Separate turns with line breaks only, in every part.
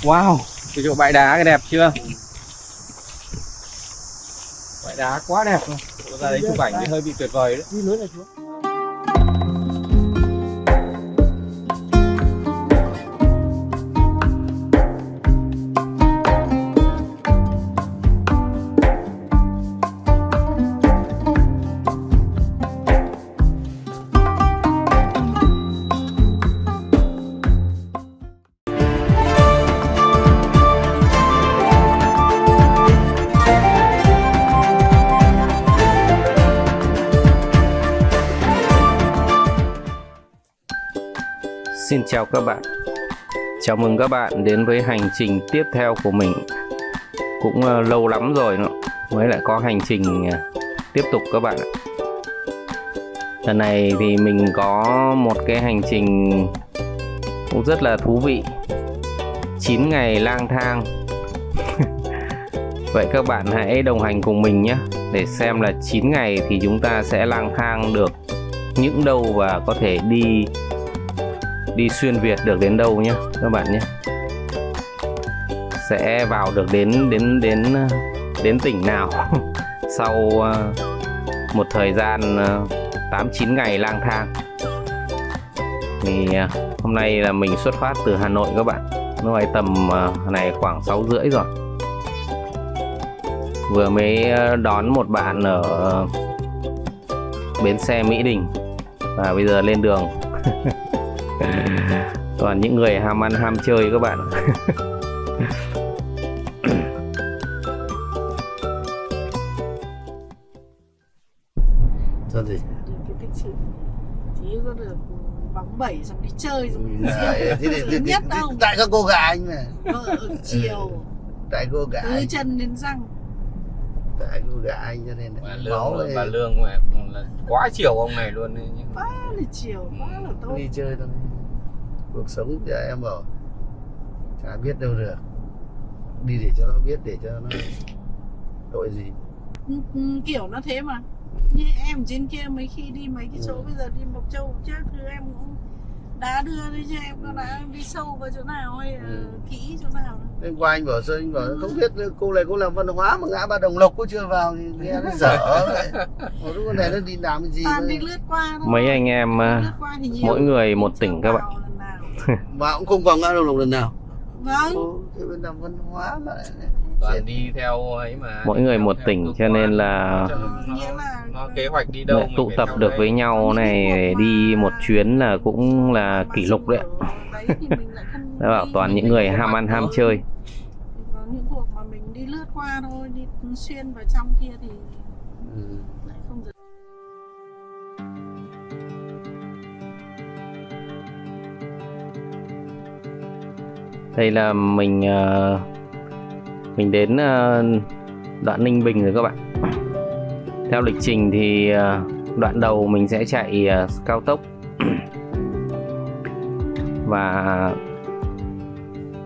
Wow, cái chỗ bãi đá cái đẹp chưa? Bãi đá quá đẹp luôn. Ra đấy chụp ảnh thì hơi bị tuyệt vời đấy.
Đi lối này xuống.
Xin chào các bạn. Chào mừng các bạn đến với hành trình tiếp theo của mình. Cũng lâu lắm rồi mới lại có hành trình tiếp tục các bạn ạ. Lần này thì mình có một cái hành trình cũng rất là thú vị. 9 ngày lang thang. Vậy các bạn hãy đồng hành cùng mình nhé, để xem là 9 ngày thì chúng ta sẽ lang thang được những đâu và có thể đi xuyên Việt được đến đâu nhé các bạn nhé. Sẽ vào được đến tỉnh nào sau một thời gian 8-9 ngày lang thang. Thì hôm nay là mình xuất phát từ Hà Nội các bạn. Lúc này tầm này khoảng 6:30 rồi. Vừa mới đón một bạn ở bến xe Mỹ Đình và bây giờ lên đường. Toàn những người ham ăn ham chơi các bạn.
Cho gì?
Đi cái tích sự chỉ có được bóng bẩy xong đi chơi xong
Thế
nhất đâu.
Tại các cô gái anh này.
Ở chiều
Tại cô gái.
từ chân đến răng.
Tại cô gái anh cho nên
Bà Lương mà là quá chiều ông này luôn đấy.
Quá là chiều, quá là tốt.
đi chơi thôi. Cuộc sống cho em bảo chả biết đâu được. Đi để cho nó biết, để cho nó tội gì.
Kiểu nó thế mà. Như em trên kia mấy khi đi mấy cái chỗ bây giờ đi Mộc Châu chắc thì em cũng đã đưa đi cho em, có đã đi sâu vào chỗ nào hay là kỹ chỗ nào.
Hôm qua anh bảo sao, anh bảo không biết cô này cô làm văn hóa mà ngã ba Đồng Lộc cô chưa vào thì nghe nó dở vậy. Một lúc con này nó đi làm cái gì
toàn đi lướt qua thôi.
Mấy anh em mỗi người một tỉnh các bạn.
mà cũng không vào ngã Đồng Lộc lần nào.
Vâng.
Thế bên làm văn hóa mà
Toàn đi theo ấy mà.
Mỗi người một tỉnh cho nên là
nó kế hoạch đi đâu
tụ tập được với nhau này để đi một chuyến là cũng là kỷ lục đấy. Đó bảo toàn những người ham ăn ham chơi.
Có những cuộc mà mình đi lướt qua thôi, đi xuyên vào trong kia thì lại không được.
Đây là mình đến đoạn Ninh Bình rồi các bạn. Theo lịch trình thì đoạn đầu mình sẽ chạy cao tốc và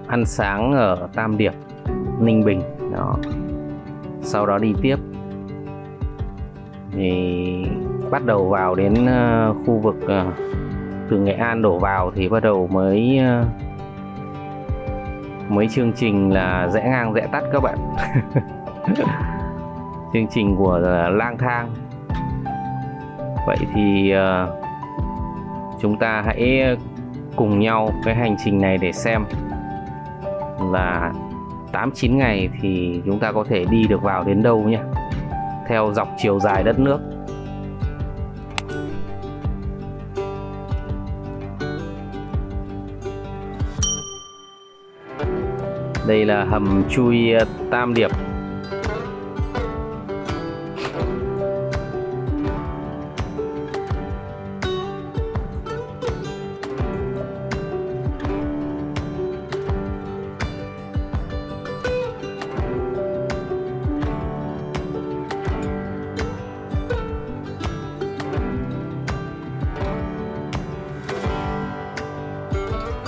ăn sáng ở Tam Điệp, Ninh Bình đó. Sau đó đi tiếp thì bắt đầu vào đến khu vực từ Nghệ An đổ vào thì bắt đầu mới chương trình là rẽ ngang rẽ tắt các bạn. Chương trình của lang thang. Vậy thì chúng ta hãy cùng nhau cái hành trình này để xem là 8-9 ngày thì chúng ta có thể đi được vào đến đâu nhé, theo dọc chiều dài đất nước. Đây là hầm chui Tam Điệp.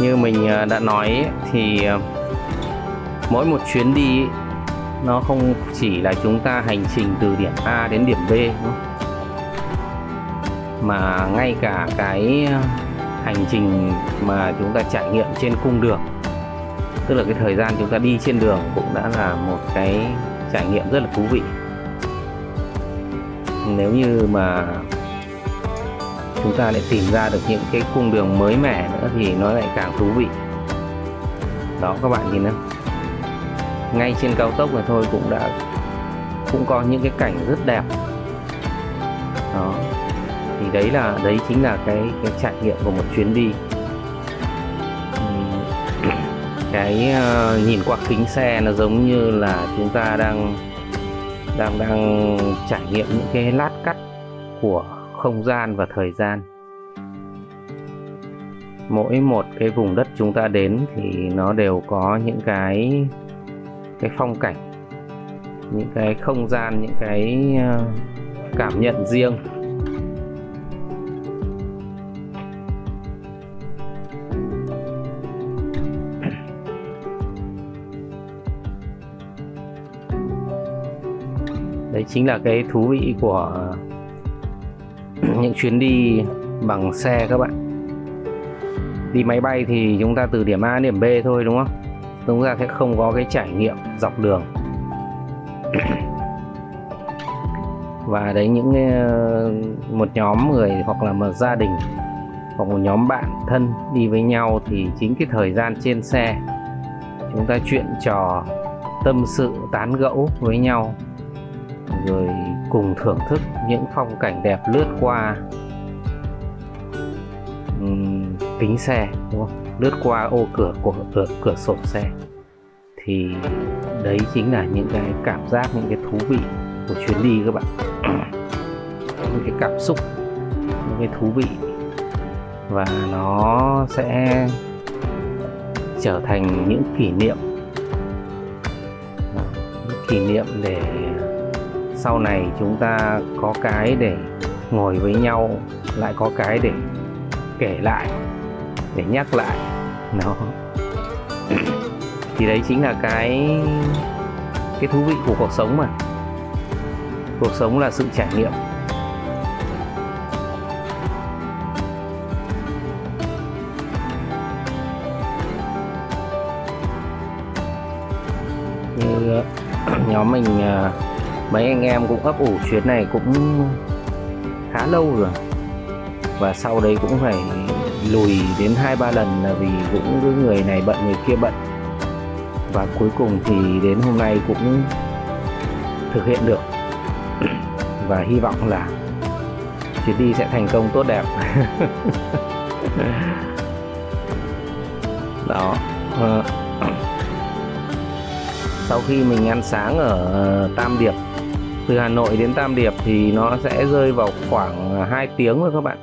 Như mình đã nói thì mỗi một chuyến đi nó không chỉ là chúng ta hành trình từ điểm A đến điểm B mà ngay cả cái hành trình mà chúng ta trải nghiệm trên cung đường Tức là cái thời gian chúng ta đi trên đường cũng đã là một cái trải nghiệm rất là thú vị. Nếu như mà chúng ta lại tìm ra được những cái cung đường mới mẻ nữa thì nó lại càng thú vị. Đó các bạn nhìn không? Ngay trên cao tốc này thôi cũng có những cái cảnh rất đẹp. Đó. Thì đấy chính là cái trải nghiệm của một chuyến đi. Cái nhìn qua kính xe nó giống như là chúng ta đang trải nghiệm những cái lát cắt của không gian và thời gian. Mỗi một cái vùng đất chúng ta đến thì nó đều có những cái phong cảnh, những cái không gian, những cái cảm nhận riêng. Đấy chính là cái thú vị của những chuyến đi bằng xe các bạn. Đi máy bay thì chúng ta từ điểm A đến điểm B thôi, đúng không? Chúng ta sẽ không có cái trải nghiệm dọc đường. Và đấy một nhóm người hoặc là một gia đình hoặc một nhóm bạn thân đi với nhau thì chính cái thời gian trên xe chúng ta chuyện trò, tâm sự, tán gẫu với nhau, rồi cùng thưởng thức những phong cảnh đẹp lướt qua kính xe, đúng không? Lướt qua ô cửa của cửa sổ xe. Thì đấy chính là những cái cảm giác, những cái thú vị của chuyến đi các bạn. Những cái cảm xúc, những cái thú vị, và nó sẽ trở thành những kỷ niệm. Những kỷ niệm để sau này chúng ta có cái để ngồi với nhau, lại có cái để kể lại, để nhắc lại. Nó thì đấy chính là cái thú vị của cuộc sống mà. Cuộc sống là sự trải nghiệm. Như nhóm mình mấy anh em cũng ấp ủ chuyến này cũng khá lâu rồi, và sau đấy cũng phải lùi đến 2-3 lần là vì cũng cứ người này bận người kia bận, và cuối cùng thì đến hôm nay cũng thực hiện được. Và hy vọng là chuyến đi sẽ thành công tốt đẹp. Đó. Sau khi mình ăn sáng ở Tam Điệp, từ Hà Nội đến Tam Điệp thì nó sẽ rơi vào khoảng 2 tiếng thôi các bạn.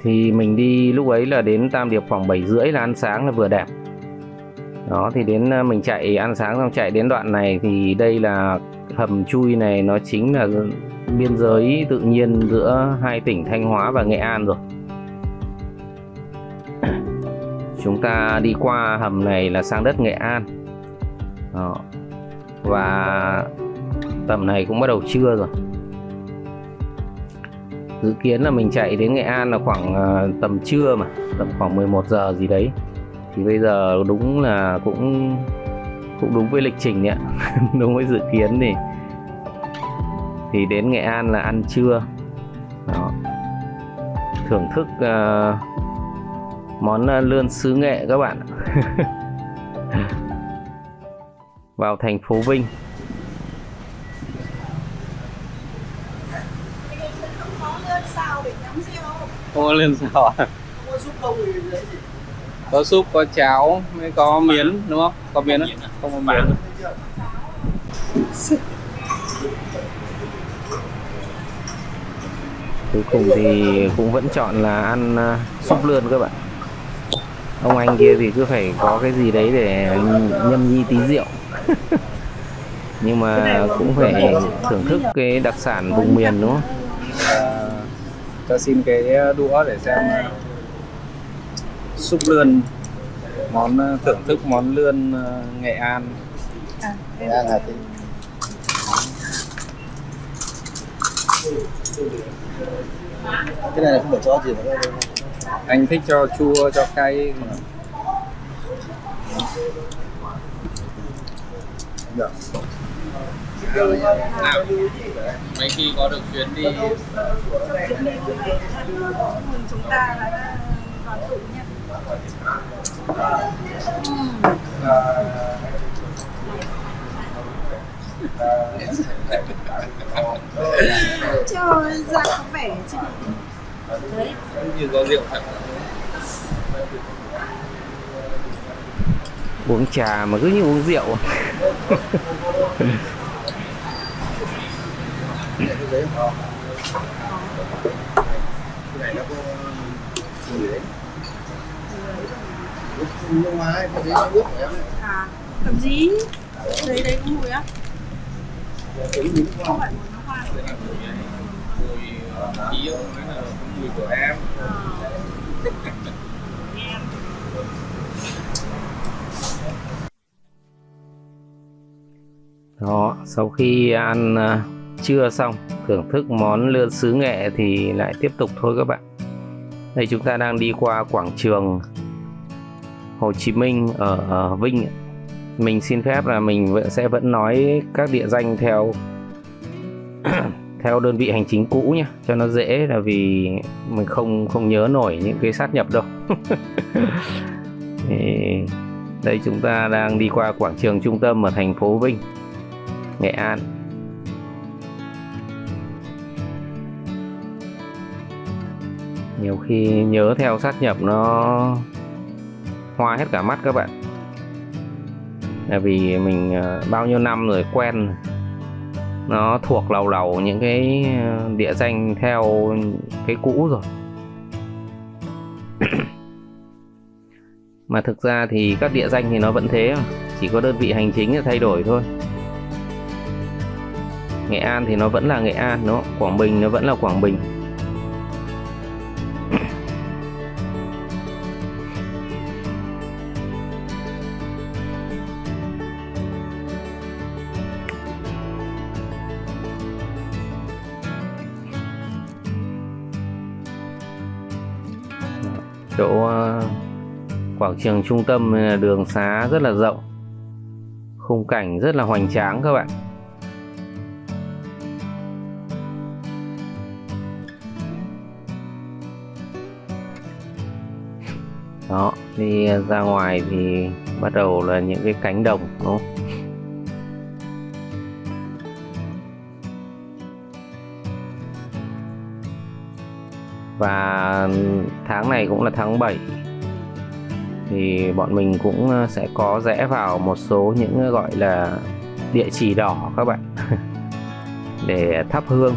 Thì mình đi lúc ấy là đến Tam Điệp khoảng 7:30 là ăn sáng là vừa đẹp. Đó, thì đến mình chạy ăn sáng xong chạy đến đoạn này thì đây là hầm chui này, nó chính là biên giới tự nhiên giữa hai tỉnh Thanh Hóa và Nghệ An rồi. Chúng ta đi qua hầm này là sang đất Nghệ An. Đó. Và tầm này cũng bắt đầu trưa rồi. Dự kiến là mình chạy đến Nghệ An là khoảng tầm trưa mà, tầm khoảng 11 giờ gì đấy. Thì bây giờ đúng là cũng đúng với lịch trình ạ. Đúng với dự kiến thì đến Nghệ An là ăn trưa. Đó. Thưởng thức món lươn xứ Nghệ các bạn. Vào thành phố Vinh. Không có lươn xào à? Có súp, có cháo, mới có miến đúng không? Có miến không? Không có miến. Cuối cùng thì cũng vẫn chọn là ăn súp lươn các bạn. Ông anh kia thì cứ phải có cái gì đấy để nhâm nhi tí rượu. Nhưng mà cũng phải thưởng thức cái đặc sản vùng miền đúng không? Cho xin cái đũa để xem súp lươn, thưởng thức món lươn Nghệ An.
Nghệ An Hà Tĩnh. Cái này là không phải cho gì nữa.
Anh thích cho chua cho cay.
Được.
Nào, mấy khi có được chuyến đi
chúng ta là đoàn tụ nhé. Trời ra có vẻ chứ. Đấy.
như có rượu thật.
Uống trà mà cứ như uống rượu.
Cái giấy không? Cái này nó có mùi đấy. Nhưng mà cái giấy nó nước của em ấy.
À, làm gì? Đấy đấy có mùi á? Không phải mùi nước hoa.
Mùi khí không phải là mùi của em.
Đó, sau khi ăn trưa xong, thưởng thức món lươn xứ Nghệ thì lại tiếp tục thôi các bạn. Đây chúng ta đang đi qua quảng trường Hồ Chí Minh ở Vinh. Mình xin phép là mình sẽ vẫn nói các địa danh theo theo đơn vị hành chính cũ nhé, cho nó dễ, là vì mình không nhớ nổi những cái sát nhập đâu. Thì đây chúng ta đang đi qua quảng trường trung tâm ở thành phố Vinh, Nghệ An. Nhiều khi nhớ theo sát nhập nó hoa hết cả mắt các bạn. Là vì mình bao nhiêu năm rồi quen, nó thuộc lầu lầu những cái địa danh theo cái cũ rồi. Mà thực ra thì các địa danh thì nó vẫn thế mà, chỉ có đơn vị hành chính là thay đổi thôi. Nghệ An thì nó vẫn là Nghệ An, đúng không? Quảng Bình nó vẫn là Quảng Bình. Chỗ quảng trường trung tâm là đường xá rất là rộng, khung cảnh rất là hoành tráng các bạn. Đó, đi ra ngoài thì bắt đầu là những cái cánh đồng, đúng không? Và tháng này cũng là tháng 7 thì bọn mình cũng sẽ có rẽ vào một số những gọi là địa chỉ đỏ các bạn để thắp hương.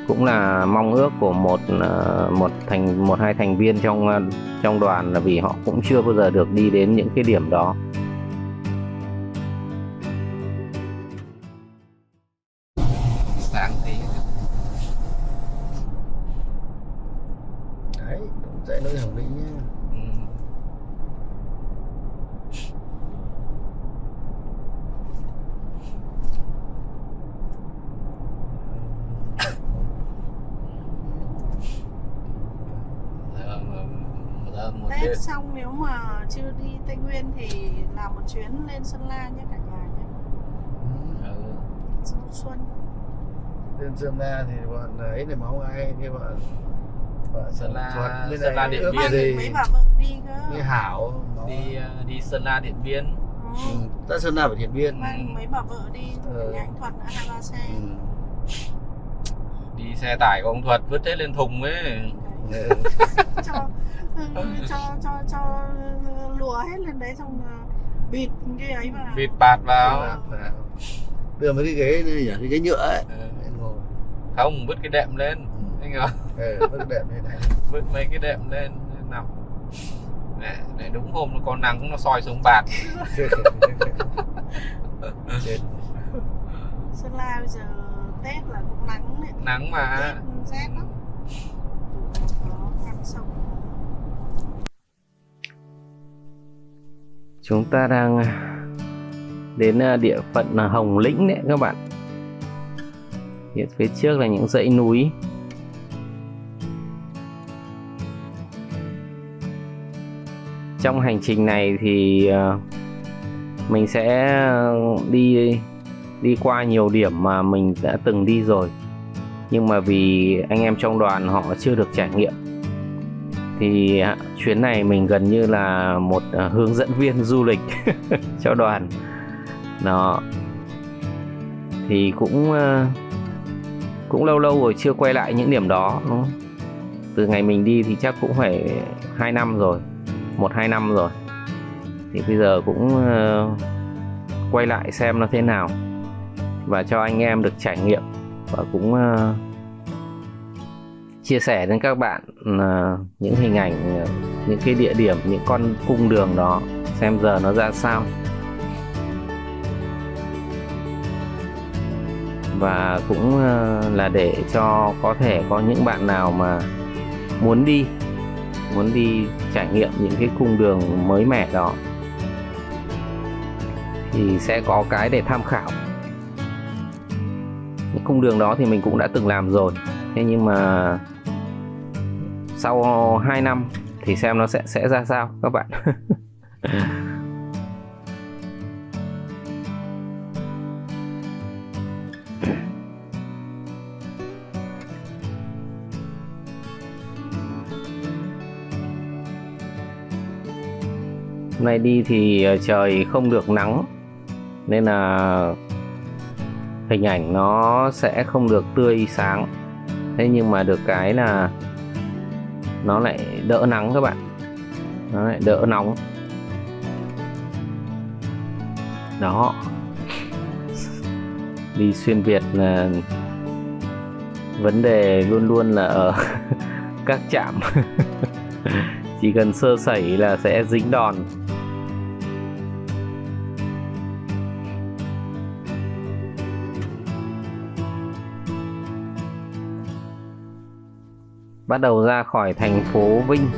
Cũng là mong ước của một hai thành viên trong đoàn, là vì họ cũng chưa bao giờ được đi đến những cái điểm đó.
Sáng thế.
Đấy, dãy núi Hồng Lĩnh nhé.
Tết xong nếu mà chưa đi Tây Nguyên thì làm một chuyến lên Sơn La nhé cả nhà nhé. Du xuân.
Lên Sơn La thì bọn ấy này máu ai như bọn
Sơn La,
bên
Sơn La
này
Điện
ước
Biên.
gì
Mấy bà vợ đi cơ.
như Hảo
Đi Sơn La Điện Biên.
ta Sơn La phải Điện Biên.
Mấy bà vợ đi nhà anh Thuật đã 2-3 xe.
Đi xe tải của ông Thuật vứt hết lên thùng ấy.
cho lùa hết lên đấy, xong bịt cái ấy vào,
Bịt bạt vào.
Đưa mấy cái ghế này nhỉ, cái ghế nhựa ấy.
Không, vứt cái đệm lên. Anh ngờ.
Vứt cái đệm lên này.
Vứt mấy cái đệm lên nằm. Để đúng hôm nó có nắng nó soi xuống bạt.
Sơn La bây giờ Tết là cũng nắng đấy.
Nắng mà.
Tết rét lắm.
Chúng ta đang đến địa phận Hồng Lĩnh đấy các bạn. Phía trước là những dãy núi. Trong hành trình này thì mình sẽ đi qua nhiều điểm mà mình đã từng đi rồi, nhưng mà vì anh em trong đoàn họ chưa được trải nghiệm thì chuyến này mình gần như là một hướng dẫn viên du lịch cho đoàn đó. Thì cũng lâu lâu rồi chưa quay lại những điểm đó, đúng không? Từ ngày mình đi thì chắc cũng phải 2 năm rồi, 1-2 năm rồi. Thì bây giờ cũng quay lại xem nó thế nào và cho anh em được trải nghiệm, và cũng chia sẻ đến các bạn những hình ảnh, những cái địa điểm, những con cung đường đó xem giờ nó ra sao. Và cũng là để cho có thể có những bạn nào mà muốn đi trải nghiệm những cái cung đường mới mẻ đó thì sẽ có cái để tham khảo. Những cung đường đó thì mình cũng đã từng làm rồi, thế nhưng mà sau 2 năm thì xem nó sẽ ra sao các bạn. Hôm nay đi thì trời không được nắng nên là hình ảnh nó sẽ không được tươi sáng. Thế nhưng mà được cái là nó lại đỡ nắng các bạn, nó lại đỡ nóng đó. Đi xuyên Việt là vấn đề luôn luôn là ở các trạm. Chỉ cần sơ sẩy là sẽ dính đòn. Bắt đầu ra khỏi thành phố Vinh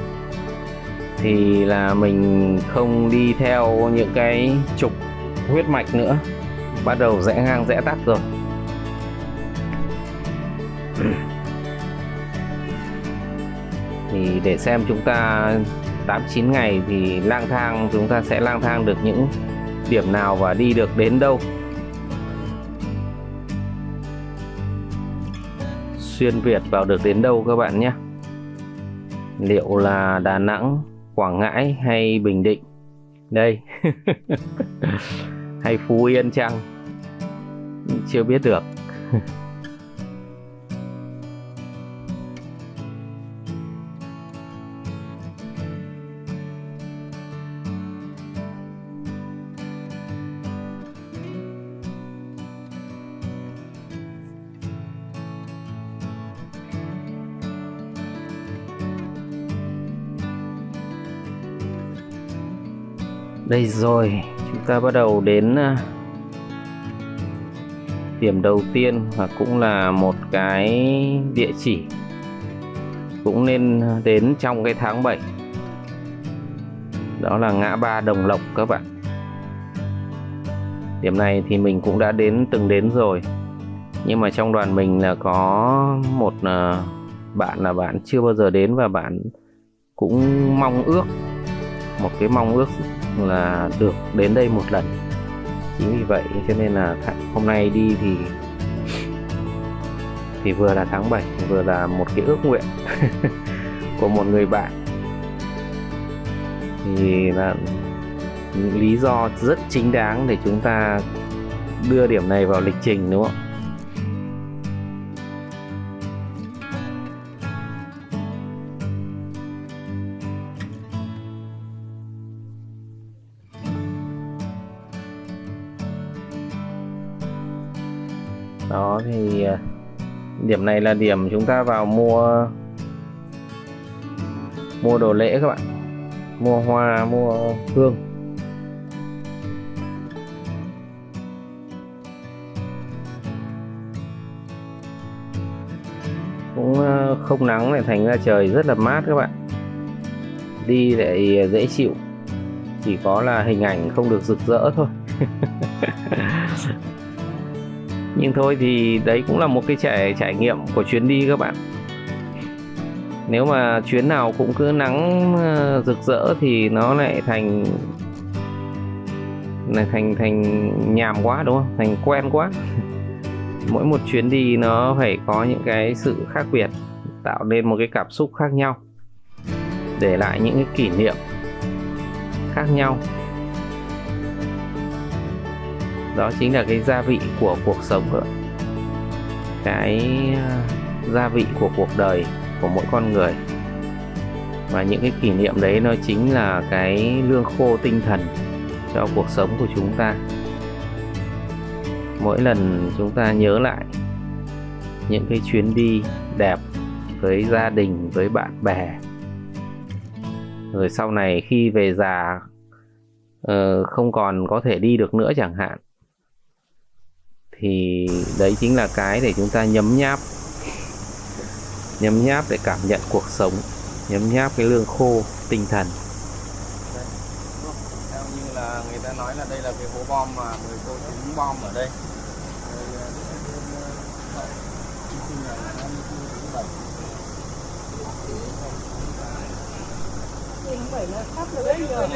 thì là mình không đi theo những cái trục huyết mạch nữa, bắt đầu rẽ ngang rẽ tắt rồi. Thì để xem chúng ta 8-9 ngày thì lang thang, chúng ta sẽ lang thang được những điểm nào và đi được đến đâu. Xuyên Việt vào được đến đâu các bạn nhé. Liệu là Đà Nẵng, Quảng Ngãi hay Bình Định đây? Hay Phú Yên chăng? Chưa biết được. Đây rồi, chúng ta bắt đầu đến điểm đầu tiên và cũng là một cái địa chỉ cũng nên đến trong cái tháng 7. Đó là ngã ba Đồng Lộc các bạn. Điểm này thì mình cũng đã từng đến rồi. Nhưng mà trong đoàn mình là có một bạn là bạn chưa bao giờ đến, và bạn cũng mong ước, một cái mong ước là được đến đây một lần. Chính vì vậy cho nên là hôm nay đi thì vừa là tháng 7, vừa là một cái ước nguyện của một người bạn. Thì là lý do rất chính đáng để chúng ta đưa điểm này vào lịch trình, đúng không? Đó thì điểm này là điểm chúng ta vào mua đồ lễ các bạn, mua hoa, mua hương. Cũng không nắng này, thành ra trời rất là mát các bạn, đi lại dễ chịu, chỉ có là hình ảnh không được rực rỡ thôi. Nhưng thôi thì đấy cũng là một cái trải nghiệm của chuyến đi các bạn. Nếu mà chuyến nào cũng cứ nắng rực rỡ thì nó lại thành nhàm quá, đúng không? Thành quen quá. Mỗi một chuyến đi nó phải có những cái sự khác biệt, tạo nên một cái cảm xúc khác nhau, để lại những cái kỷ niệm khác nhau. Đó chính là cái gia vị của cuộc sống đó. Cái gia vị của cuộc đời của mỗi con người. Và những cái kỷ niệm đấy nó chính là cái lương khô tinh thần cho cuộc sống của chúng ta. Mỗi lần chúng ta nhớ lại những cái chuyến đi đẹp với gia đình, với bạn bè, rồi sau này khi về già không còn có thể đi được nữa chẳng hạn, thì đấy chính là cái để chúng ta nhấm nháp để cảm nhận cuộc sống, nhấm nháp cái lương khô tinh thần.
Theo như là người ta nói là đây là cái hố bom mà người cô trúng bom ở đây.
Vậy là sắp rồi đấy giờ.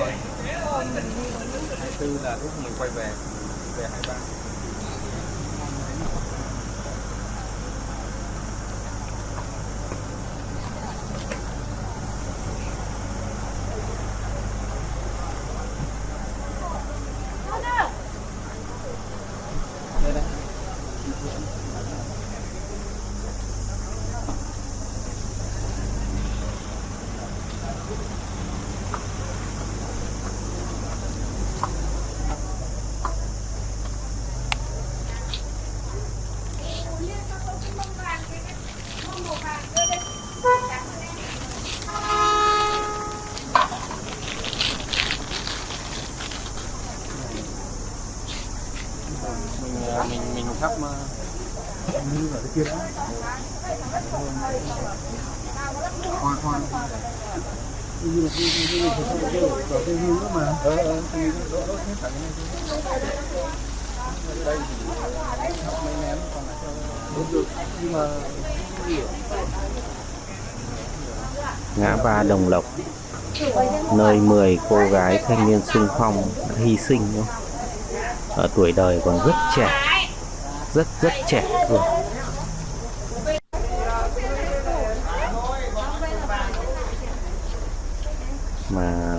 24 là lúc mình quay về 23. Mình sắp khoan
như là cái có cái hương đó mà. Đốt hết cả cái này. Đây thì thắp mấy nén còn lại cho đốt được, nhưng mà
Ngã ba Đồng Lộc, nơi 10 cô gái thanh niên xung phong đã hy sinh, đúng không? Ở tuổi đời còn rất trẻ, rất trẻ luôn. Mà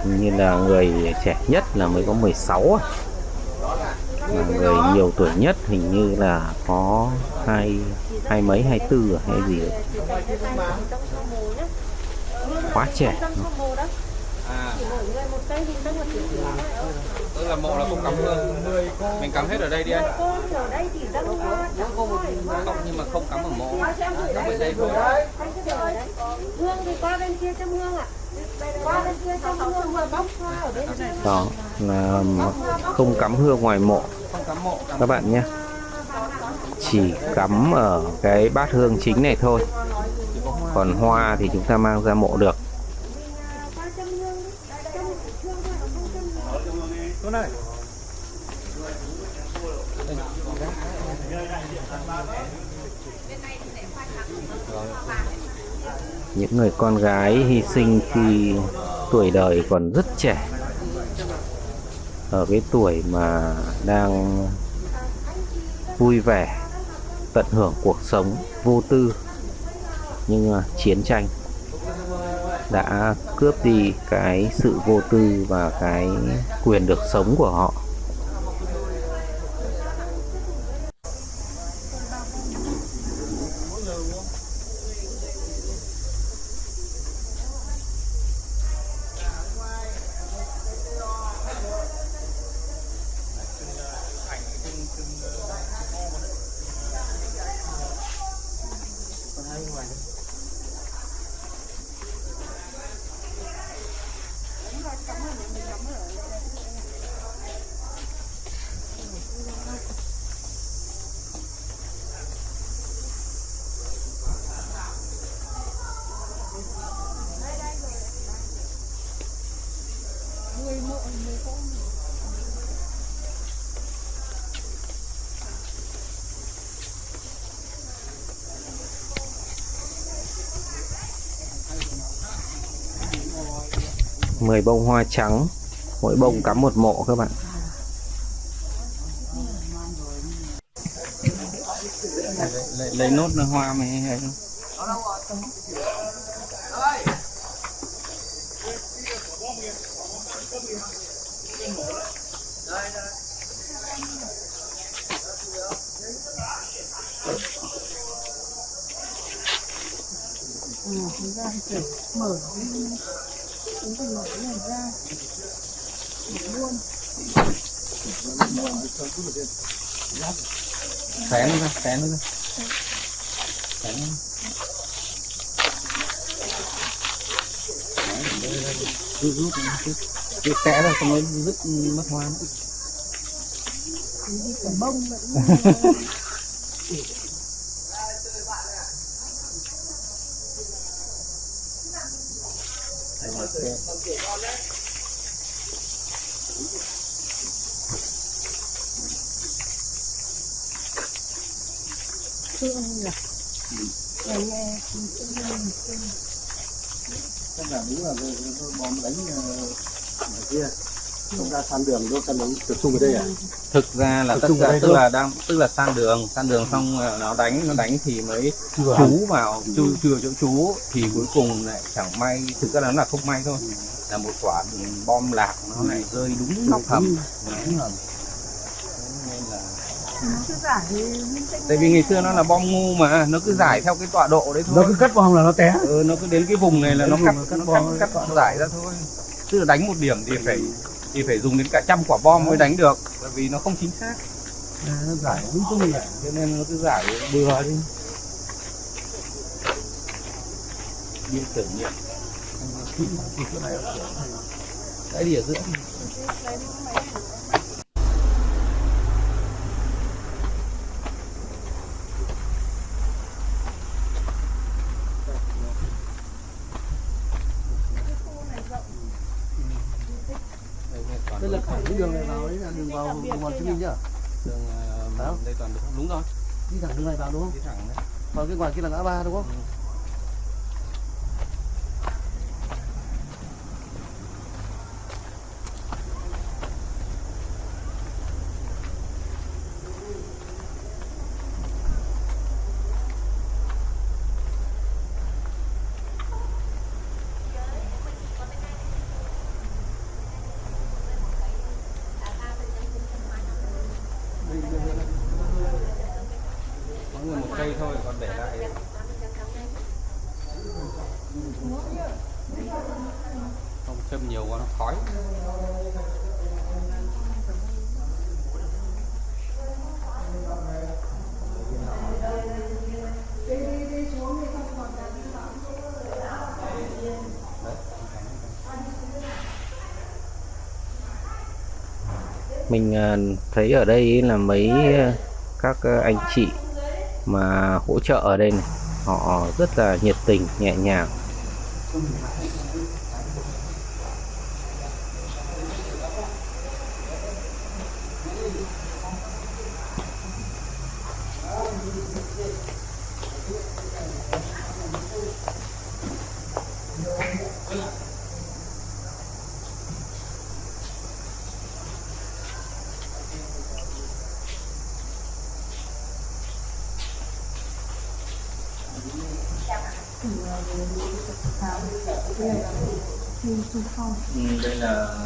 như là người trẻ nhất là mới có 16 à. Mà người nhiều tuổi nhất hình như là có hai mấy 24 à, hay gì đấy. Quá trẻ.
tức là mộ là không cắm hương, mình cắm hết ở đây đi anh. Không, nhưng mà không cắm ở mộ, cắm ở đây thôi.
Hương thì qua bên kia châm hương ạ. Qua bên kia châm hương và bóc hoa ở bên này.
Đó là không cắm hương ngoài mộ
Không cắm mộ,
các bạn nhé, chỉ cắm ở cái bát hương chính này thôi, còn hoa thì chúng ta mang ra mộ được. Những người con gái hy sinh khi tuổi đời còn rất trẻ, ở cái tuổi mà đang vui vẻ tận hưởng cuộc sống vô tư, nhưng chiến tranh đã cướp đi cái sự vô tư và cái quyền được sống của họ. 10 bông hoa trắng, mỗi bông cắm một mộ các bạn. Lấy nốt là hoa mày hay không?
ra để mở chúng ta mở cái này ra luôn
Xén nó ra, xén nó ra. Xén nó. Rút cái xé ra xong nó rứt mất hoa nữa.
đi cả bông vậy. Thương nhỉ. Nghe
chắc là đúng là bom đánh ngoài kia không ra san đường đâu, căn tập trung ở đây à?
Thực ra là tất cả tức là san đường xong nó đánh thì mới trú vào chưa chỗ trú thì cuối cùng lại chẳng may, thực ra nó là không may thôi, là một quả bom lạc nó lại rơi đúng nóc hầm. Nên là
nó cứ giải
tại vì ngày xưa nó là bom ngu mà nó cứ giải theo cái tọa độ đấy thôi,
Nó cứ cắt bom là nó té.
nó cứ đến cái vùng này là nó cắt giải ra thôi, tức là đánh một điểm thì phải dùng đến cả 100 quả bom mới đánh được, bởi vì nó không chính xác.
Nó giải lung tung vậy.
Cho nên nó cứ giải bừa đi. Biên thử nghiệm. Đấy đi ở giữa.
Đây là thẳng cái đường này vào đấy, là đường vào Hồ Chí Minh nhá.
Đường đây toàn đúng, đúng rồi.
Đi thẳng đường này vào đúng không?
Đi thẳng đấy.
Vào cái ngoài kia là ngã ba đúng không?
Có nguyên một cây thôi, còn để lại. Không châm nhiều quá nó khói. Mình thấy ở đây là mấy các anh chị mà hỗ trợ ở đây này, họ rất là nhiệt tình, nhẹ nhàng.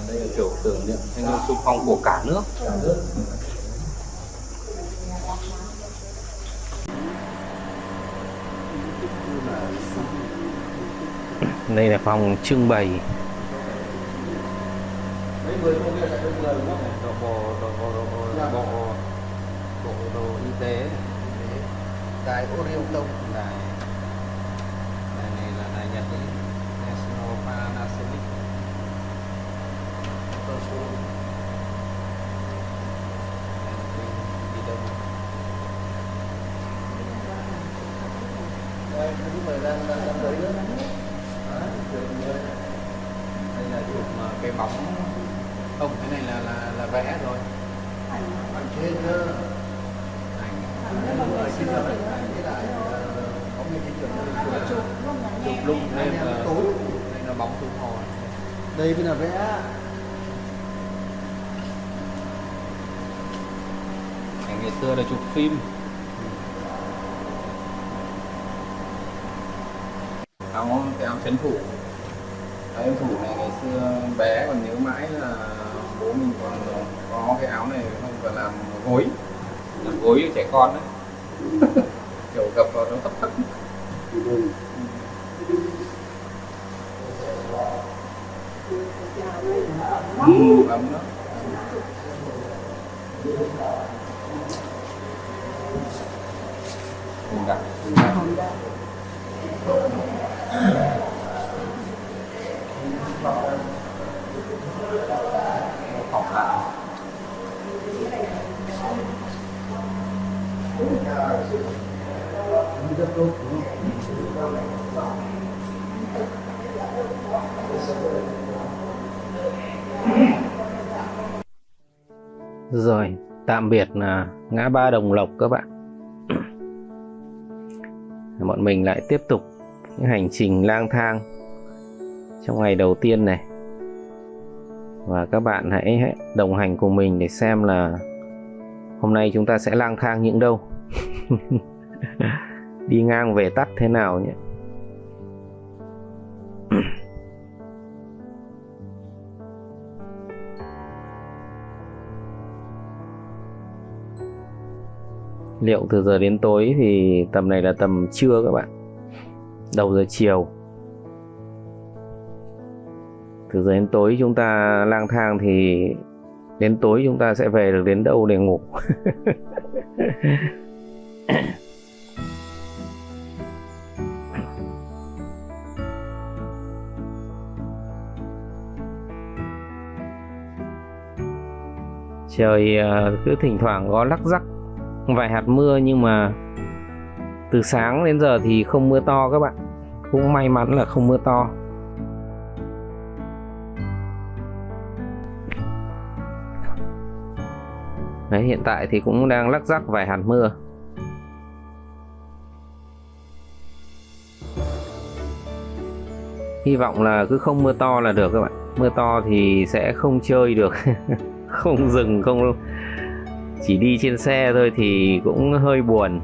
Đây là kiểu tưởng niệm thanh niên xung phong của cả nước. Đây là phòng trưng bày bộ y tế.
Đài Orion Tông.
Đài này là đài Nhật ấy. National Panasonic.
Đây
là chụp cái bóng. Không, cái này là vẽ rồi.
ảnh trên nhá.
Chụp lúc lên là tối, đây là bóng xuống hồ.
Đây mới là vẽ.
Ngày xưa là chụp phim. Cái áo trấn thủ. Đấy, em thủ này ngày xưa bé còn nhớ mãi là bố mình còn có cái áo này không phải làm gối cho trẻ con đấy. Kiểu gập vào nó thấp thấp. Ấm đó. Hồng đậm. Hỏng lại. Rồi, tạm biệt là ngã ba Đồng Lộc các bạn. Bọn mình lại tiếp tục những hành trình lang thang trong ngày đầu tiên này. Và các bạn hãy đồng hành cùng mình để xem là hôm nay chúng ta sẽ lang thang những đâu. Đi ngang về tắt thế nào nhé. Liệu từ giờ đến tối thì tầm này là tầm trưa các bạn, đầu giờ chiều. Từ giờ đến tối chúng ta lang thang thì đến tối chúng ta sẽ về được đến đâu để ngủ. Trời cứ thỉnh thoảng có lắc rắc vài hạt mưa, nhưng mà từ sáng đến giờ thì không mưa to các bạn. Cũng may mắn là không mưa to. Đấy, hiện tại thì cũng đang lắc rắc vài hạt mưa. Hy vọng là cứ không mưa to là được các bạn. Mưa to thì sẽ không chơi được. Không dừng, không, chỉ đi trên xe thôi thì cũng hơi buồn.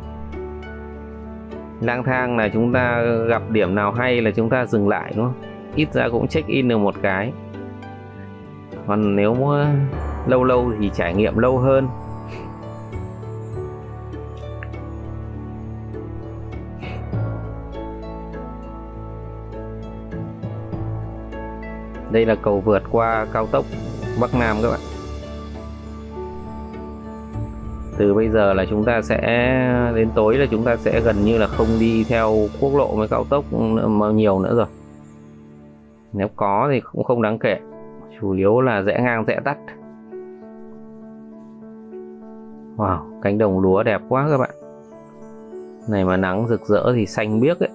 Lang thang là chúng ta gặp điểm nào hay là chúng ta dừng lại, đúng không? Ít ra cũng check in được một cái. Còn nếu mà lâu lâu thì trải nghiệm lâu hơn. Đây là cầu vượt qua cao tốc Bắc Nam các bạn. Từ bây giờ là chúng ta sẽ đến tối là chúng ta sẽ gần như là không đi theo quốc lộ với cao tốc nhiều nữa rồi. Nếu có thì cũng không đáng kể, chủ yếu là rẽ ngang rẽ tắt. Wow, cánh đồng lúa đẹp quá các bạn. Này mà nắng rực rỡ thì xanh biếc ấy.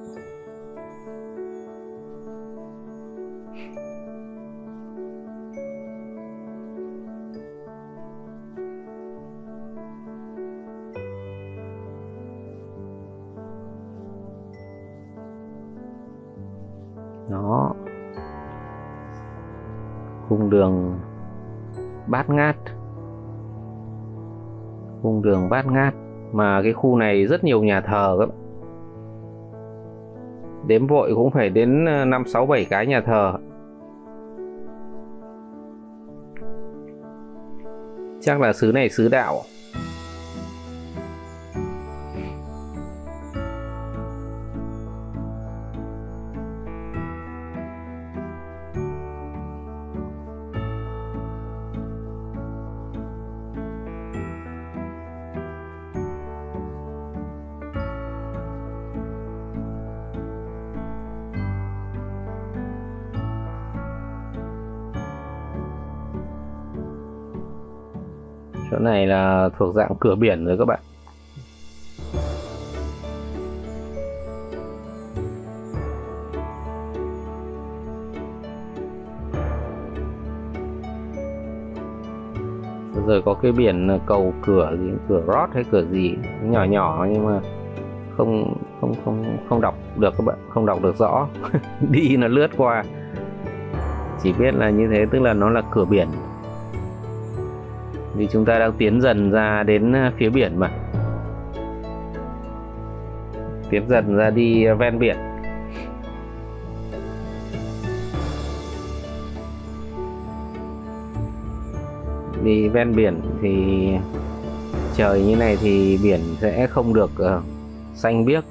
Đó, cung đường bát ngát. Cung đường bát ngát. Mà cái khu này rất nhiều nhà thờ các bạn. Đếm vội cũng phải đến 5, 6, 7 cái nhà thờ. Chắc là xứ này xứ đạo. Chỗ này là thuộc dạng cửa biển rồi các bạn. Rồi có cái biển cầu cửa gì, cửa rót hay cửa gì nhỏ nhỏ, nhưng mà không đọc được các bạn, không đọc được rõ. Đi nó lướt qua, chỉ biết là như thế, tức là nó là cửa biển. Vì chúng ta đang tiến dần ra đến phía biển mà. Tiến dần ra đi ven biển. Đi ven biển thì trời như này thì biển sẽ không được xanh biếc,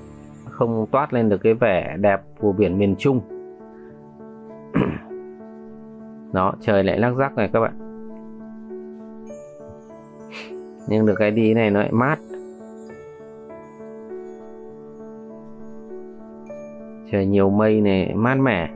không toát lên được cái vẻ đẹp của biển miền Trung. Đó, trời lại lắc rắc này các bạn. Nhưng được cái đi này nó lại mát. Trời nhiều mây này, mát mẻ.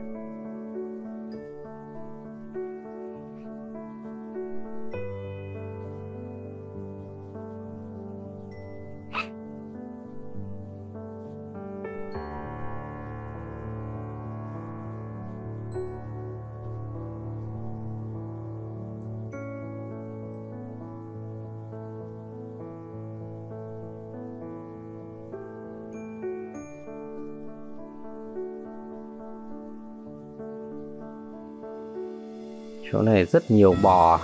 Chỗ này rất nhiều bò.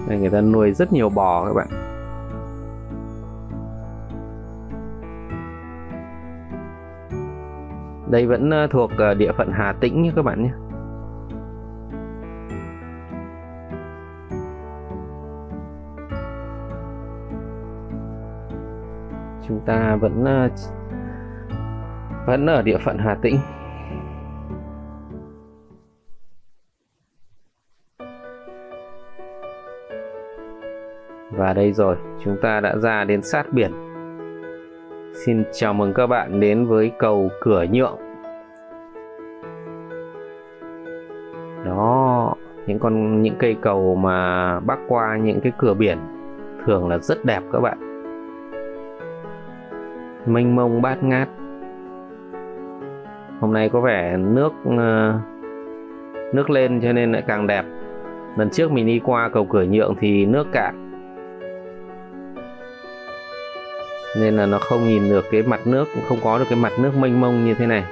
Đây người ta nuôi rất nhiều bò các bạn. Đây vẫn thuộc địa phận Hà Tĩnh nhé các bạn nhé. Chúng ta vẫn ở địa phận Hà Tĩnh. Và đây rồi, chúng ta đã ra đến sát biển. Xin chào mừng các bạn đến với cầu Cửa Nhượng. Đó, những cây cầu mà bắc qua những cái cửa biển thường là rất đẹp các bạn. Mênh mông bát ngát. Hôm nay có vẻ nước lên cho nên lại càng đẹp. Lần trước mình đi qua cầu Cửa Nhượng thì nước cạn, nên là nó không nhìn được cái mặt nước, không có được cái mặt nước mênh mông như thế này.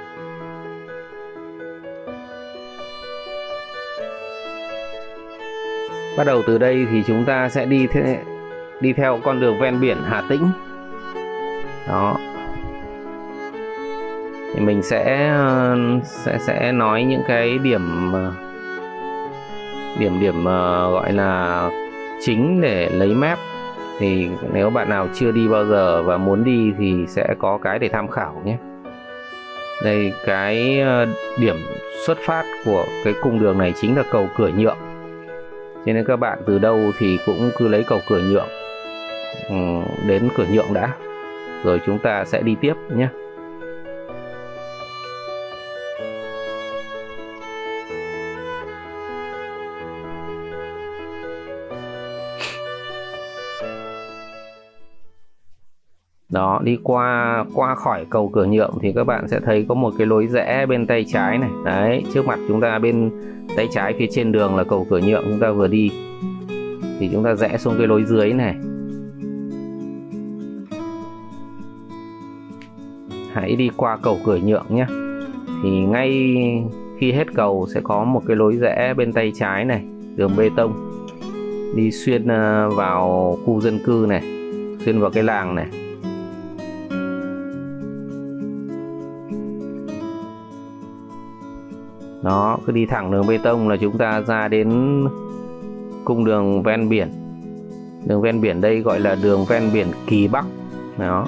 Bắt đầu từ đây thì chúng ta sẽ đi theo con đường ven biển Hà Tĩnh. Đó. Thì mình sẽ nói những cái điểm gọi là chính để lấy map. Thì nếu bạn nào chưa đi bao giờ và muốn đi thì sẽ có cái để tham khảo nhé. Đây, cái điểm xuất phát của cái cung đường này chính là cầu Cửa Nhượng. Cho nên các bạn từ đâu thì cũng cứ lấy cầu Cửa Nhượng đến Cửa Nhượng đã, rồi chúng ta sẽ đi tiếp nhé. Đó, đi qua khỏi cầu Cửa Nhượng thì các bạn sẽ thấy có một cái lối rẽ bên tay trái này. Đấy, trước mặt chúng ta bên tay trái phía trên đường là cầu Cửa Nhượng chúng ta vừa đi. Thì chúng ta rẽ xuống cái lối dưới này. Hãy đi qua cầu Cửa Nhượng nhé. Thì ngay khi hết cầu sẽ có một cái lối rẽ bên tay trái này, đường bê tông. Đi xuyên vào khu dân cư này, xuyên vào cái làng này. Đó, cứ đi thẳng đường bê tông là chúng ta ra đến cung đường ven biển. Đường ven biển đây gọi là đường ven biển Kỳ Bắc. Đó.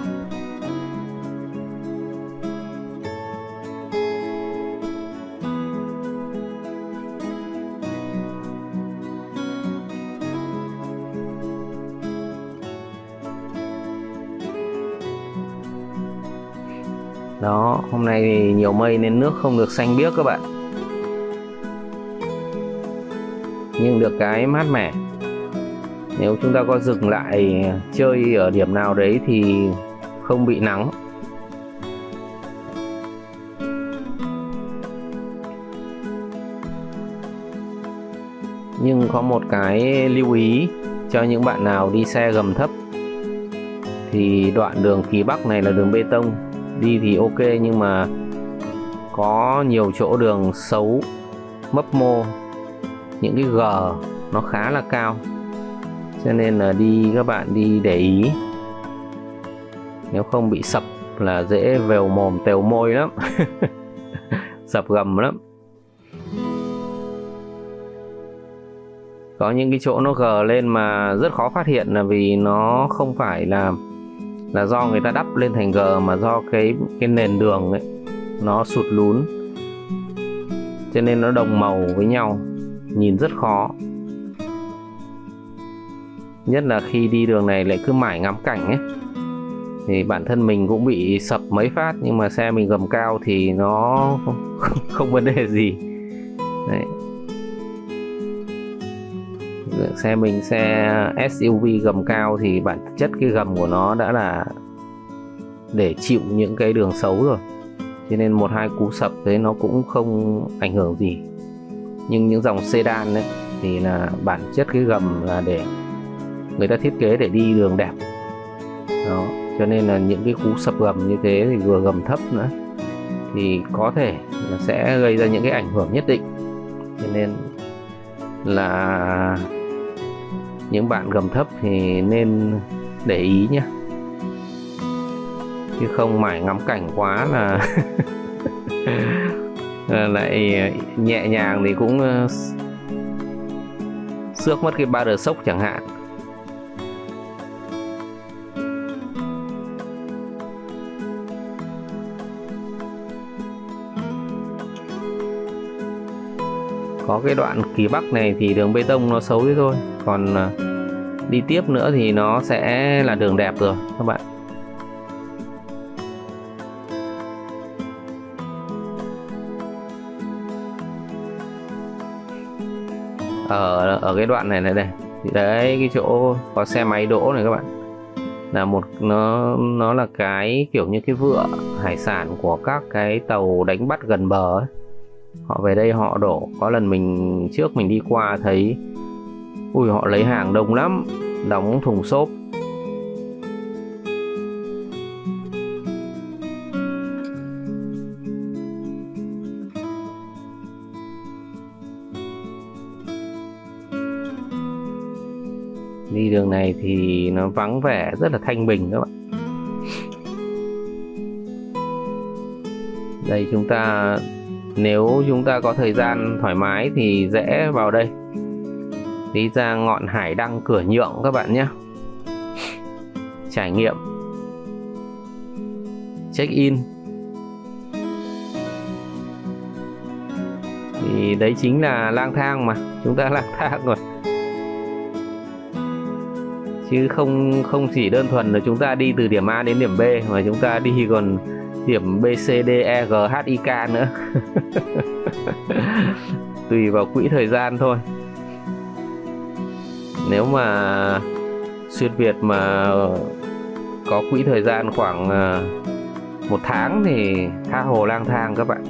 Đó, hôm nay thì nhiều mây nên nước không được xanh biếc các bạn. Nhưng được cái mát mẻ. Nếu chúng ta có dừng lại chơi ở điểm nào đấy thì không bị nắng. Nhưng có một cái lưu ý cho những bạn nào đi xe gầm thấp. Thì đoạn đường Kỳ Bắc này là đường bê tông. Đi thì ok nhưng mà có nhiều chỗ đường xấu. mấp mô, những cái gờ nó khá là cao, cho nên là các bạn đi để ý, nếu không bị sập là dễ vèo mồm tèo môi lắm. Sập gầm lắm. Có những cái chỗ nó gờ lên mà rất khó phát hiện, là vì nó không phải là do người ta đắp lên thành gờ, mà do cái nền đường ấy nó sụt lún, cho nên nó đồng màu với nhau, nhìn rất khó. Nhất là khi đi đường này lại cứ mải ngắm cảnh ấy, thì bản thân mình cũng bị sập mấy phát, nhưng mà xe mình gầm cao thì nó không vấn đề gì. Đấy. Xe mình xe SUV gầm cao thì bản chất cái gầm của nó đã là để chịu những cái đường xấu rồi, cho nên 1-2 cú sập thế nó cũng không ảnh hưởng gì. Nhưng những dòng sedan ấy thì là bản chất cái gầm là để người ta thiết kế để đi đường đẹp đó, cho nên là những cái cú sập gầm như thế thì vừa gầm thấp nữa thì có thể là sẽ gây ra những cái ảnh hưởng nhất định. Cho nên là những bạn gầm thấp thì nên để ý nhé, chứ không mải ngắm cảnh quá là lại nhẹ nhàng thì cũng xước mất cái ba đờ sốc chẳng hạn. Có cái đoạn Kỳ Bắc này thì đường bê tông nó xấu thế thôi, còn đi tiếp nữa thì nó sẽ là đường đẹp rồi các bạn. Ở cái đoạn này đây thì đấy, cái chỗ có xe máy đỗ này các bạn, là nó là cái kiểu như cái vựa hải sản của các cái tàu đánh bắt gần bờ ấy. Họ về đây họ đổ. Có lần mình đi qua thấy ui, họ lấy hàng đông lắm, đóng thùng xốp. Đi đường này thì nó vắng vẻ, rất là thanh bình các bạn. Đây nếu chúng ta có thời gian thoải mái thì rẽ vào đây, đi ra ngọn Hải Đăng Cửa Nhượng các bạn nhé. Trải nghiệm check in thì đấy chính là lang thang mà, chúng ta lang thang rồi, chứ không chỉ đơn thuần là chúng ta đi từ điểm A đến điểm B, mà chúng ta đi còn điểm B, C, D, E, G, H, I, K nữa. Tùy vào quỹ thời gian thôi. Nếu mà xuyên Việt mà có quỹ thời gian khoảng 1 tháng thì tha hồ lang thang các bạn.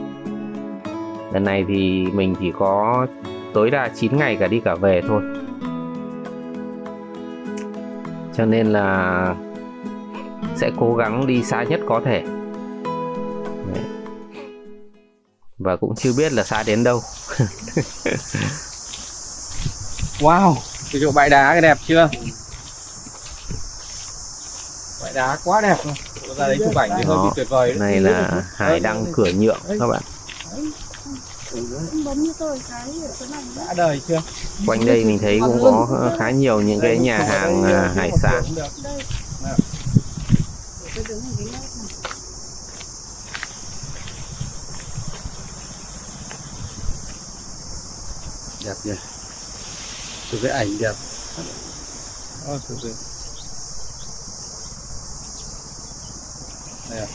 Lần này thì mình chỉ có tối đa 9 ngày cả đi cả về thôi, cho nên là sẽ cố gắng đi xa nhất có thể. Đấy. Và cũng chưa biết là xa đến đâu.
Wow, cái chỗ bãi đá cái đẹp chưa? Bãi đá quá đẹp luôn. Ra đấy chụp ảnh thì hơi bị tuyệt vời.
Này là Hải Đăng Cửa Nhượng các bạn.
Đã đời chưa?
Quanh đây mình thấy cũng có khá nhiều những cái nhà hàng hải sản.
Đẹp nhỉ, chụp cái ảnh đẹp.
Đây à.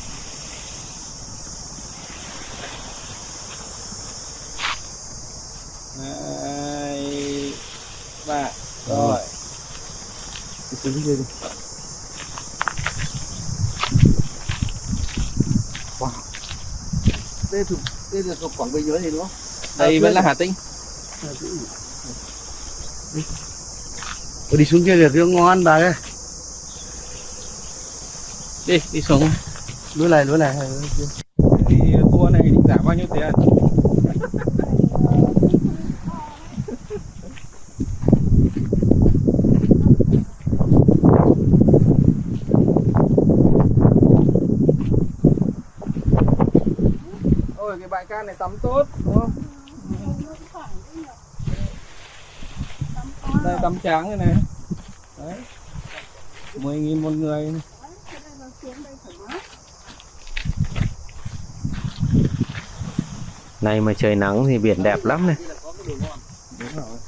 2, 3 rồi.
Wow. Đây là thuộc Quảng Bình rồi thì đúng không?
Đây vẫn là Hà Tĩnh.
Đi xuống kia được nó ngon bà ơi.
Đi xuống.
Lối này.
Thì tour này định giảm bao nhiêu tiền? ở cái bãi cát này tắm tốt đúng không? Đây tắm trắng này này. Đấy. 10.000 một người.
Này mà trời nắng thì biển đẹp lắm này.
Đúng rồi.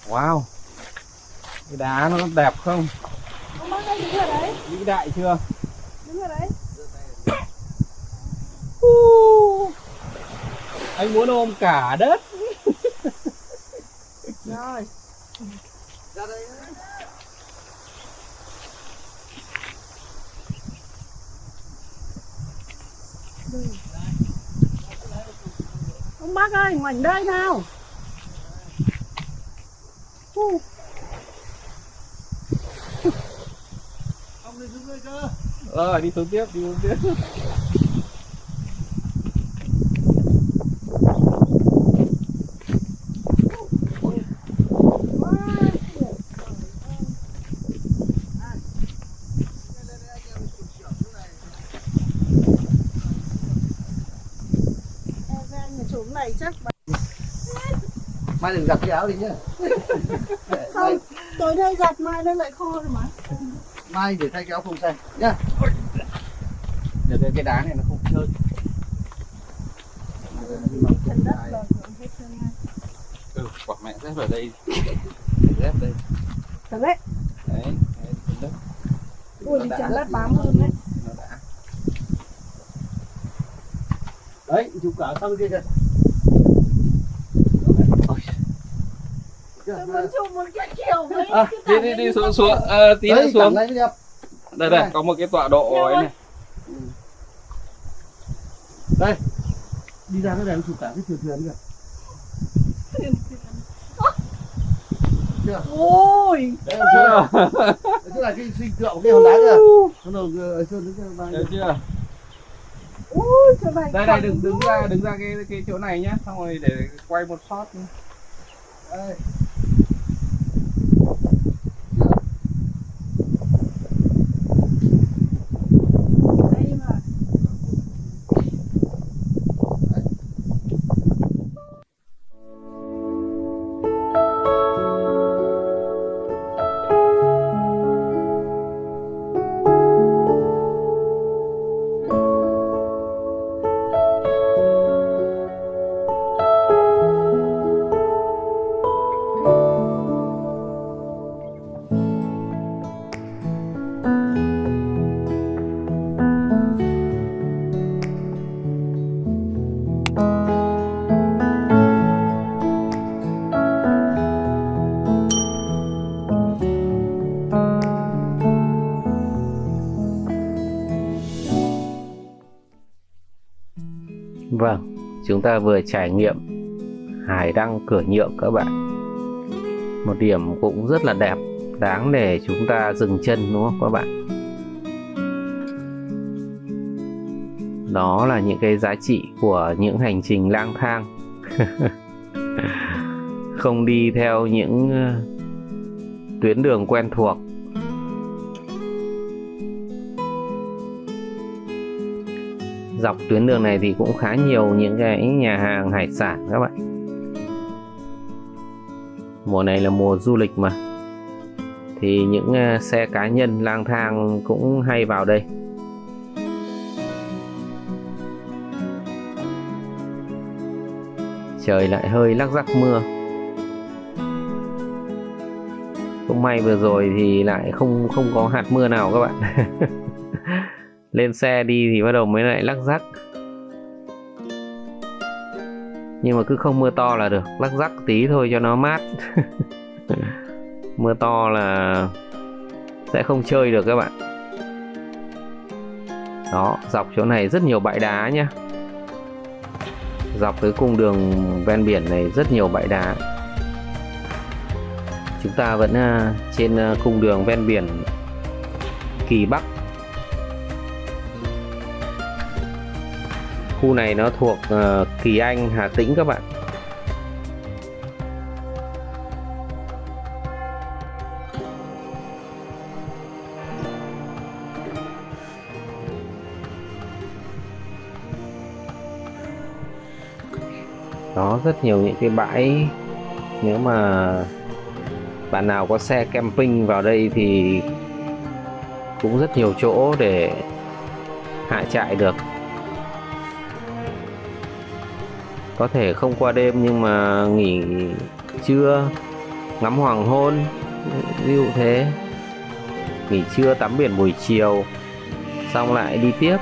Wow. Cái đá nó đẹp không?
Ông bác ơi, đứng ở đấy.
Vĩ đại chưa?
Đứng ở đấy.
Anh muốn ôm cả đất.
Rồi.
Ra đây.
Ông bác ơi, ngoảnh đây nào.
Ông đi xuống đây cơ.
Đi xuống tiếp, đi xuống tiếp.
Chỗ này chắc
Mai đừng giặt cái áo đi nhá.
không, tối nay giặt mai nó lại khô rồi mà.
Mai để thay cái áo phông xanh nhá.
Để cái đá này nó không trơn.
Chân đất là hết trơn ngay.
Quả mẹ dép ở đây. Dép đây.
Thật đấy.
Đấy, chân đất.
Ui, đi chân đất bám hơn đấy.
Nó đã.
Đấy, chụp cả sang bên kia kìa.
Tôi muốn chụp một cái kiểu với
Đi xuống xuống, tí nữa
Đấy,
xuống.
thẳng này mới đẹp.
Đây, có một cái tọa độ ấy này.
Đây. Đi ra cái này chụp cả cái thuyền kìa. Chưa?
ôi.
Đấy không chưa? Tức là cái sinh tượng cái hòn đá kìa. Nó đầu sơn đến cái
Được chưa?
Ui, chỗ này
Đây đứng ra cái chỗ này nhá, xong rồi để quay một shot nhá.
đây.
đây mà.
Vâng, chúng ta vừa trải nghiệm hải đăng Cửa Nhượng các bạn. Một điểm cũng rất là đẹp, đáng để chúng ta dừng chân đúng không các bạn? Đó là những cái giá trị của những hành trình lang thang. Không đi theo những tuyến đường quen thuộc. Dọc tuyến đường này thì cũng khá nhiều những cái nhà hàng hải sản các bạn. Mùa này là mùa du lịch mà, thì những xe cá nhân lang thang cũng hay vào đây. Trời lại hơi lắc rắc mưa. Cũng may vừa rồi thì lại không có hạt mưa nào các bạn. Lên xe đi thì bắt đầu mới lại lắc rắc. Nhưng mà cứ không mưa to là được, lắc rắc tí thôi cho nó mát. Mưa to là sẽ không chơi được các bạn. Đó, dọc chỗ này rất nhiều bãi đá nhá. Dọc cái cung đường ven biển này rất nhiều bãi đá. Chúng ta vẫn trên cung đường ven biển Kỳ Bắc. Khu này nó thuộc Kỳ Anh, Hà Tĩnh các bạn. Đó, rất nhiều những cái bãi, nếu mà bạn nào có xe camping vào đây thì cũng rất nhiều chỗ để hạ trại được. Có thể không qua đêm nhưng mà nghỉ trưa, ngắm hoàng hôn, ví dụ thế. Nghỉ trưa tắm biển buổi chiều, xong lại đi tiếp.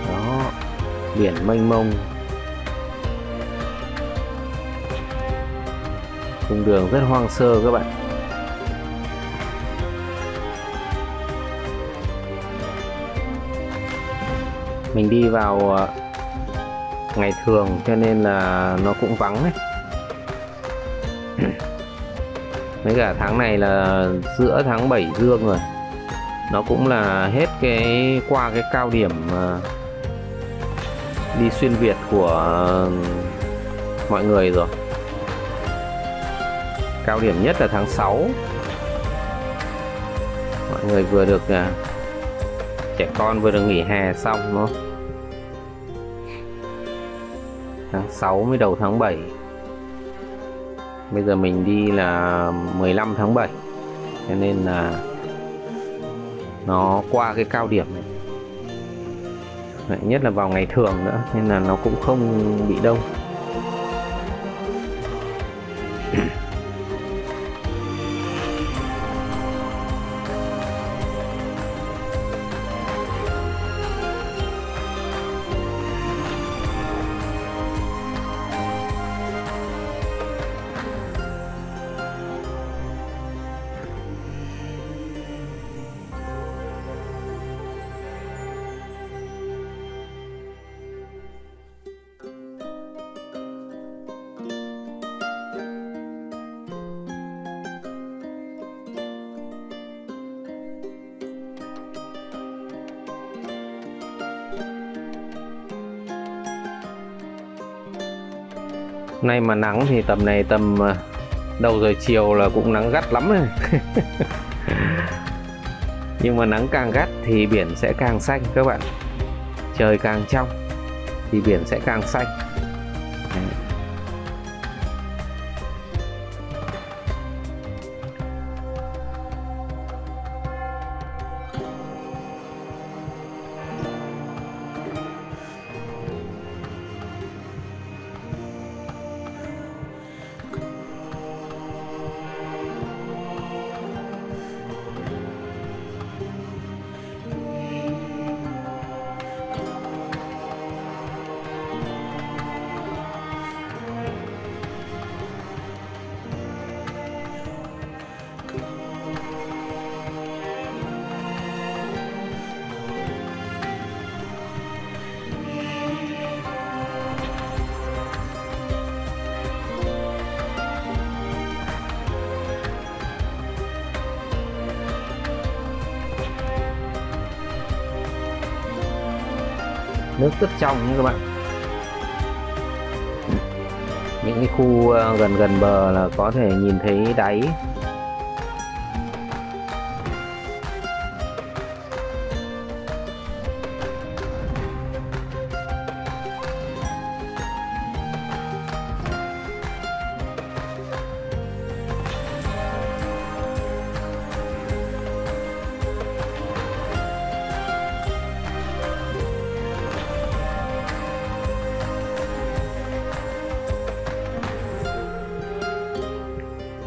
Đó, biển mênh mông. Cung đường rất hoang sơ các bạn. Mình đi vào ngày thường cho nên là nó cũng vắng ấy. Mấy cả tháng này là giữa tháng 7 dương rồi. Nó cũng là hết qua cái cao điểm đi xuyên Việt của mọi người rồi. Cao điểm nhất là tháng 6. Mọi người vừa được trẻ con vừa được nghỉ hè xong nó. Tháng 6 mới đầu tháng 7. Bây giờ mình đi là 15 tháng 7. Cho nên là nó qua cái cao điểm này. Nhất là vào ngày thường nữa, nên là nó cũng không bị đông. Nay mà nắng thì tầm này tầm đầu giờ chiều là cũng nắng gắt lắm rồi. Nhưng mà nắng càng gắt thì biển sẽ càng xanh các bạn. Trời càng trong thì biển sẽ càng xanh. Đấy. Nước rất trong nha các bạn. Những cái khu gần gần bờ là có thể nhìn thấy đáy.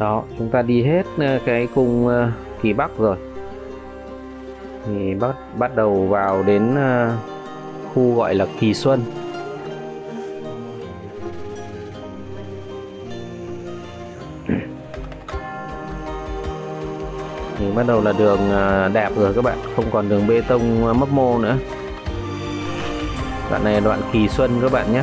Đó, chúng ta đi hết cái cung Kỳ Bắc rồi thì bắt đầu vào đến khu gọi là Kỳ Xuân. Thì bắt đầu là đường đẹp rồi các bạn, không còn đường bê tông mấp mô nữa. Đoạn này là đoạn Kỳ Xuân các bạn nhé.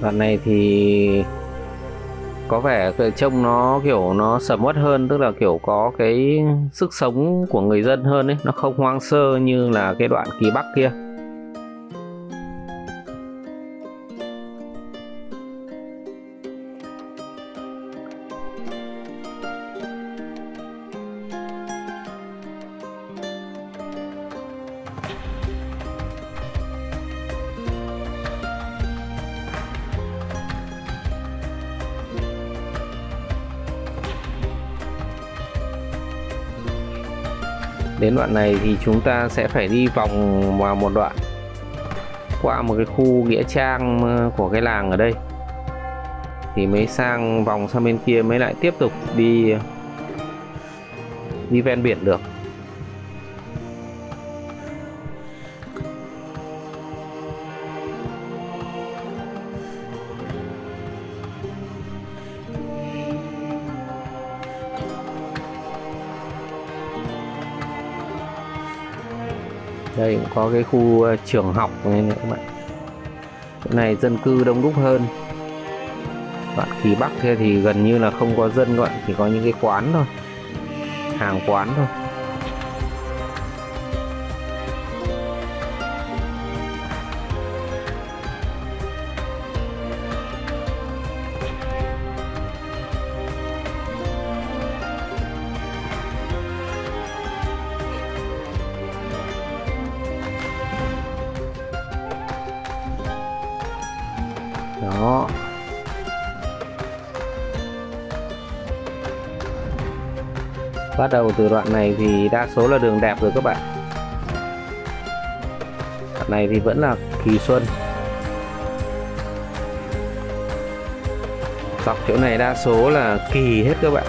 Đoạn này thì có vẻ trông nó kiểu nó sầm uất hơn, tức là kiểu có cái sức sống của người dân hơn ấy, nó không hoang sơ như là cái đoạn Kỳ Bắc kia. Đến đoạn này thì chúng ta sẽ phải đi vòng vào một đoạn qua một cái khu nghĩa trang của cái làng ở đây thì mới sang vòng sang bên kia mới lại tiếp tục đi ven biển được. Đây cũng có cái khu trường học này nữa các bạn. Chỗ này dân cư đông đúc hơn. Đoạn Kỳ Bắc kia thì gần như là không có dân các bạn, chỉ có những cái quán thôi, hàng quán thôi. Đó. Bắt đầu từ đoạn này thì đa số là đường đẹp rồi các bạn. Đoạn này thì vẫn là Kỳ Xuân. Dọc chỗ này đa số là Kỳ hết các bạn.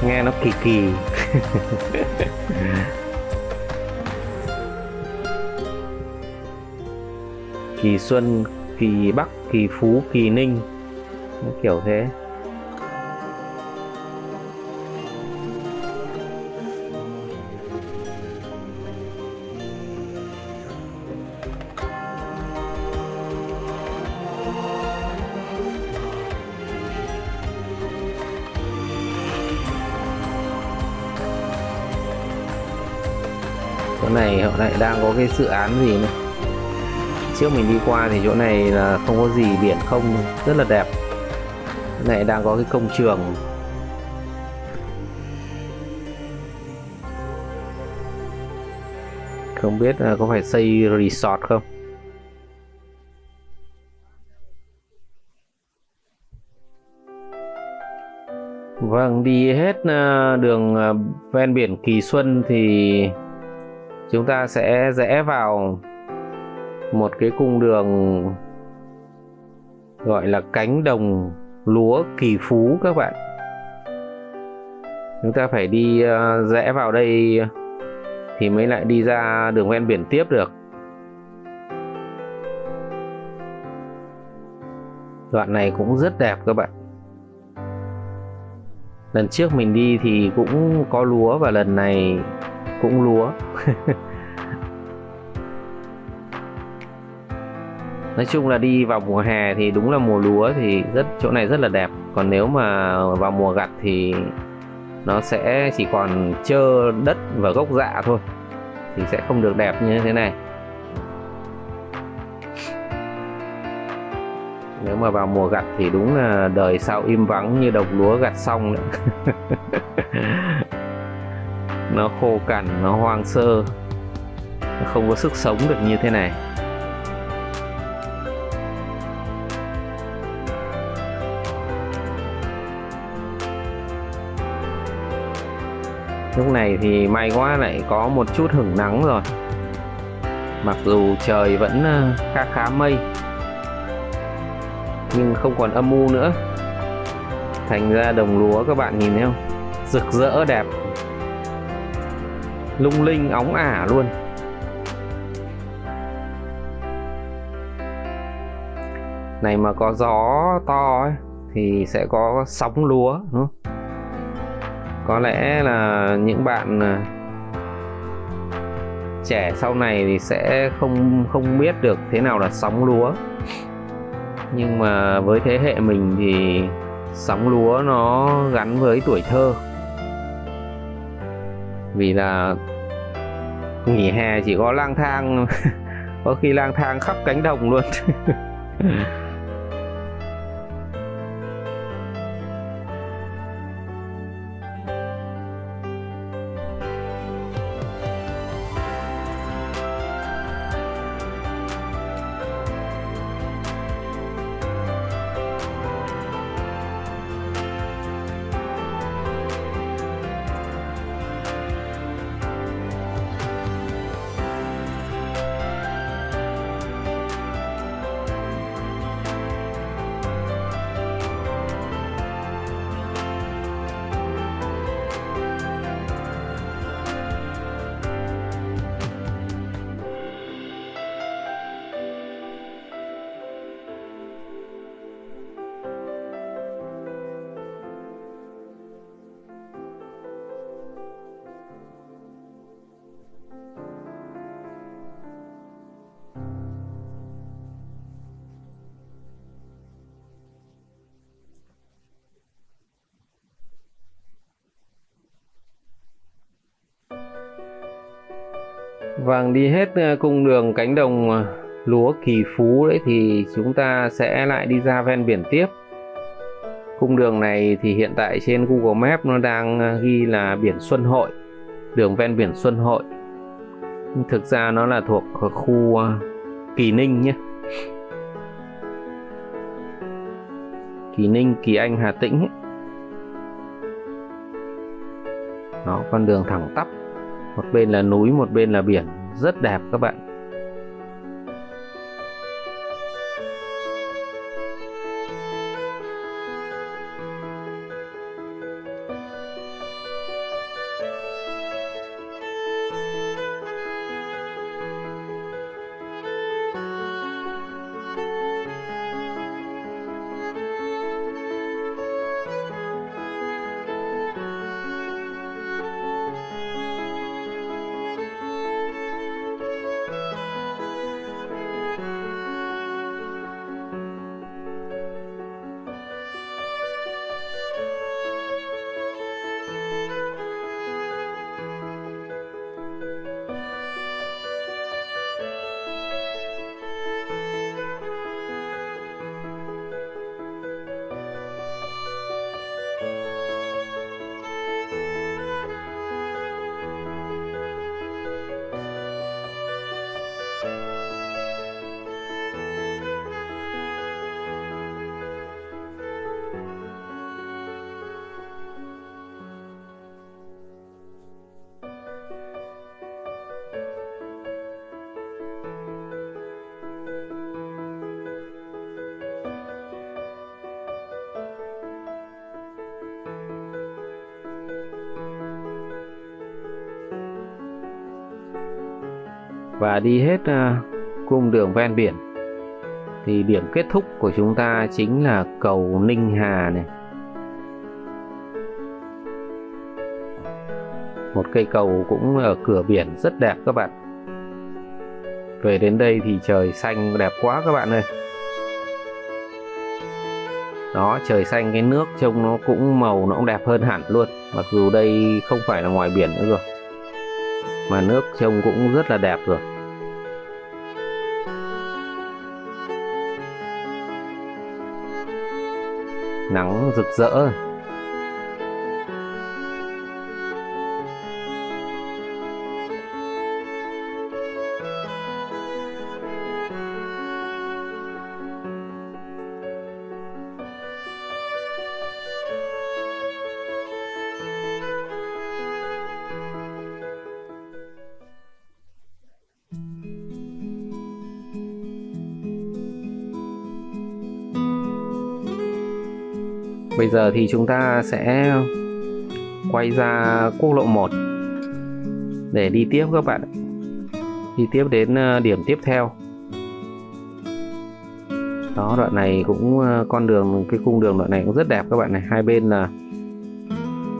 Nghe nó kỳ kỳ. Kỳ Xuân, Kỳ Bắc, Kỳ Phú, Kỳ Ninh, kiểu thế. Chỗ này họ lại đang có cái dự án gì này. Trước mình đi qua thì chỗ này là không có gì, biển không, rất là đẹp. Chỗ này đang có cái công trường. Không biết là có phải xây resort không. Vâng, đi hết đường ven biển Kỳ Xuân thì chúng ta sẽ rẽ vào một cái cung đường gọi là cánh đồng lúa Kỳ Phú các bạn. Chúng ta phải đi rẽ vào đây thì mới lại đi ra đường ven biển tiếp được. Đoạn này cũng rất đẹp các bạn. Lần trước mình đi thì cũng có lúa và lần này cũng lúa. Nói chung là đi vào mùa hè thì đúng là mùa lúa thì chỗ này rất là đẹp. Còn nếu mà vào mùa gặt thì nó sẽ chỉ còn trơ đất và gốc rạ thôi, thì sẽ không được đẹp như thế này. Nếu mà vào mùa gặt thì đúng là đời sau im vắng như đồng lúa gặt xong nữa. Nó khô cằn, nó hoang sơ, nó không có sức sống được như thế này. Lúc này thì may quá lại có một chút hửng nắng rồi. Mặc dù trời vẫn khá mây, nhưng không còn âm u nữa. Thành ra đồng lúa các bạn nhìn thấy không? Rực rỡ đẹp, lung linh óng ả luôn. Này mà có gió to ấy, thì sẽ có sóng lúa đúng không? Có lẽ là những bạn trẻ sau này thì sẽ không biết được thế nào là sóng lúa. Nhưng mà với thế hệ mình thì sóng lúa nó gắn với tuổi thơ. Vì là nghỉ hè chỉ có lang thang, có khi lang thang khắp cánh đồng luôn. Vâng, đi hết cung đường cánh đồng lúa Kỳ Phú đấy thì chúng ta sẽ lại đi ra ven biển tiếp. Cung đường này thì hiện tại trên Google Maps nó đang ghi là biển Xuân Hội, đường ven biển Xuân Hội. Thực ra nó là thuộc khu Kỳ Ninh nhé. Kỳ Ninh, Kỳ Anh, Hà Tĩnh ấy. Đó, con đường thẳng tắp, một bên là núi, một bên là biển, rất đẹp các bạn. Và đi hết cung đường ven biển thì điểm kết thúc của chúng ta chính là cầu Ninh Hà này. Một cây cầu cũng ở cửa biển rất đẹp các bạn. Về đến đây thì trời xanh đẹp quá các bạn ơi. Đó, trời xanh, cái nước trông nó cũng màu nó cũng đẹp hơn hẳn luôn. Mặc dù đây không phải là ngoài biển nữa rồi, mà nước trông cũng rất là đẹp rồi. Nắng rực rỡ. Bây giờ thì chúng ta sẽ quay ra quốc lộ 1 để đi tiếp các bạn. Đi tiếp đến điểm tiếp theo. Đó, đoạn này cũng con đường, cái cung đường đoạn này cũng rất đẹp các bạn này. Hai bên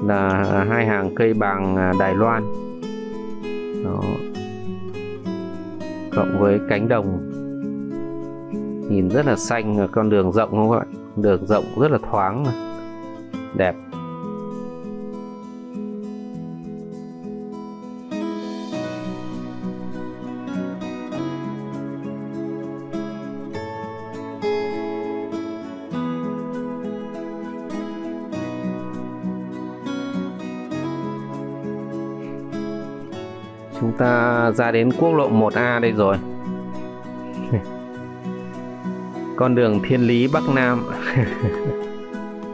là hai hàng cây bàng Đài Loan. Đó. Cộng với cánh đồng nhìn rất là xanh, con đường rộng không các bạn? Đường rộng rất là thoáng mà. Đẹp. Chúng ta ra đến quốc lộ 1A đây rồi. Con đường Thiên Lý Bắc Nam.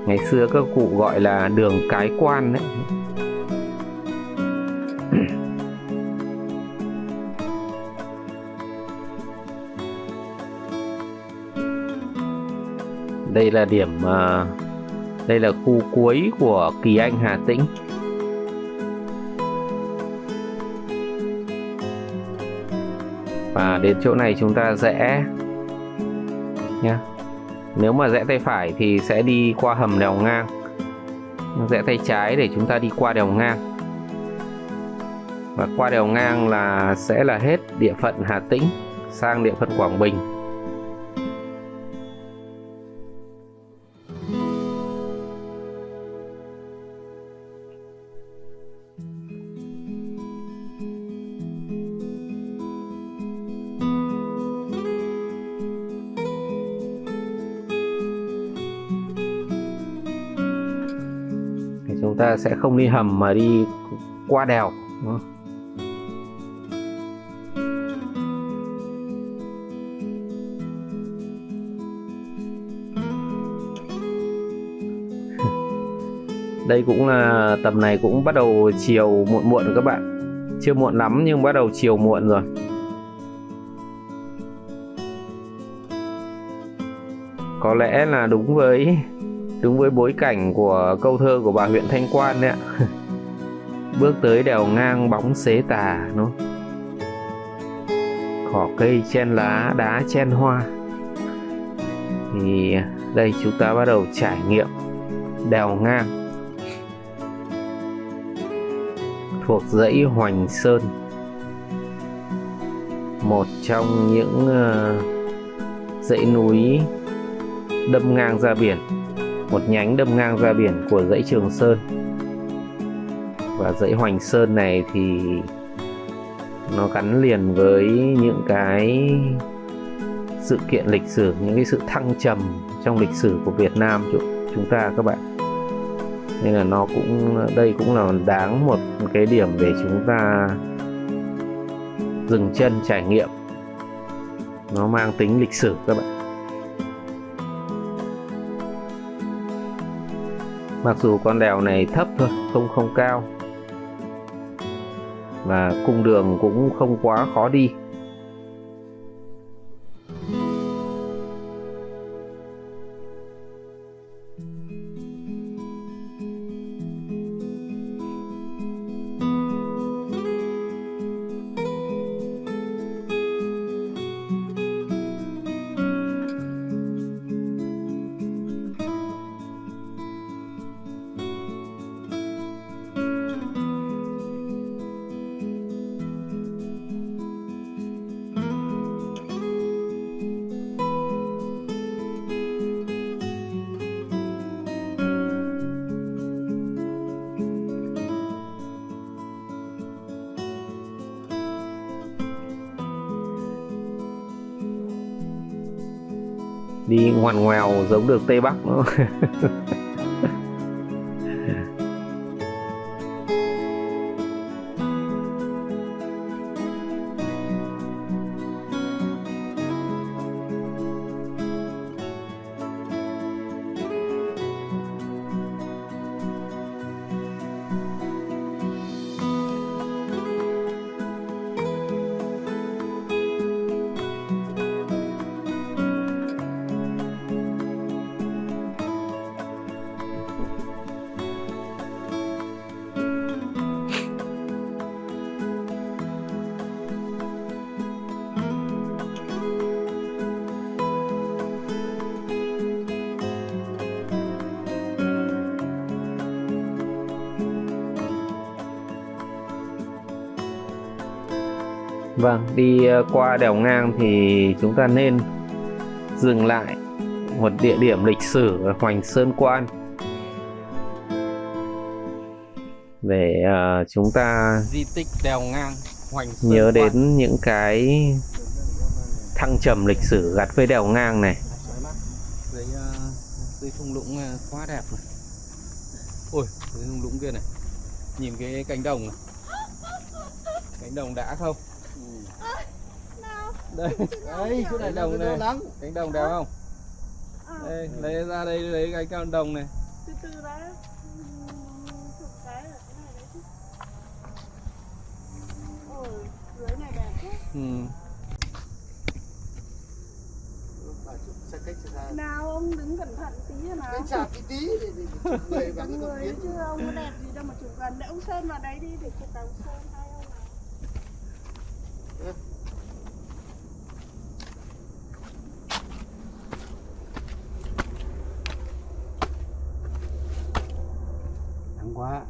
Ngày xưa các cụ gọi là đường Cái Quan đấy. Đây là điểm đây là khu cuối của Kỳ Anh, Hà Tĩnh. Và đến chỗ này chúng ta rẽ nha. Nếu mà rẽ tay phải thì sẽ đi qua hầm đèo ngang, rẽ tay trái để chúng ta đi qua đèo ngang. Và qua đèo ngang là sẽ là hết địa phận Hà Tĩnh sang địa phận Quảng Bình. ta sẽ không đi hầm mà đi qua đèo, đúng không? Đây cũng là tầm này cũng bắt đầu chiều muộn muộn rồi các bạn. Chưa muộn lắm nhưng bắt đầu chiều muộn rồi. Có lẽ là đúng với bối cảnh của câu thơ của bà huyện Thanh Quan đấy ạ. Bước tới đèo ngang bóng xế tà, nó cỏ cây chen lá, đá chen hoa. Thì đây chúng ta bắt đầu trải nghiệm đèo ngang thuộc dãy Hoành Sơn, một trong những dãy núi đâm ngang ra biển, một nhánh đâm ngang ra biển của dãy Trường Sơn. Và dãy Hoành Sơn này thì nó gắn liền với những cái sự kiện lịch sử, những cái sự thăng trầm trong lịch sử của Việt Nam chúng ta các bạn. Nên là nó cũng, đây cũng là đáng một cái điểm để chúng ta dừng chân trải nghiệm. Nó mang tính lịch sử các bạn. Mặc dù con đèo này thấp thôi, không cao, và cung đường cũng không quá khó đi. Đi ngoằn ngoèo giống đường Tây Bắc nữa. Vâng, đi qua đèo ngang thì chúng ta nên dừng lại một địa điểm lịch sử ở Hoành Sơn Quan để chúng ta
di tích đèo ngang Hoành Sơn
nhớ
Quan.
đến những cái thăng trầm lịch sử gắn với đèo ngang này.
Dưới thung lũng quá đẹp này. Ôi, dưới thung lũng kia này, nhìn cái cánh đồng này. Cánh đồng đã không? Đây,
Đấy, chỗ này
đồng này,
lắm.
cánh đồng đẹp không? Đây, lấy ra đây, lấy cái cánh đồng này.
Từ từ đã chụp cái ở cái này đấy chứ. Ôi, dưới này đẹp thế. Nào ông đứng cẩn thận tí nào.
Cái chạp tí để chụp người bằng cái
người chứ ông có đẹp gì đâu mà chụp gần. Để ông Sơn vào đấy đi để chụp đồng Sơn hai ông nào.
Nắng quá.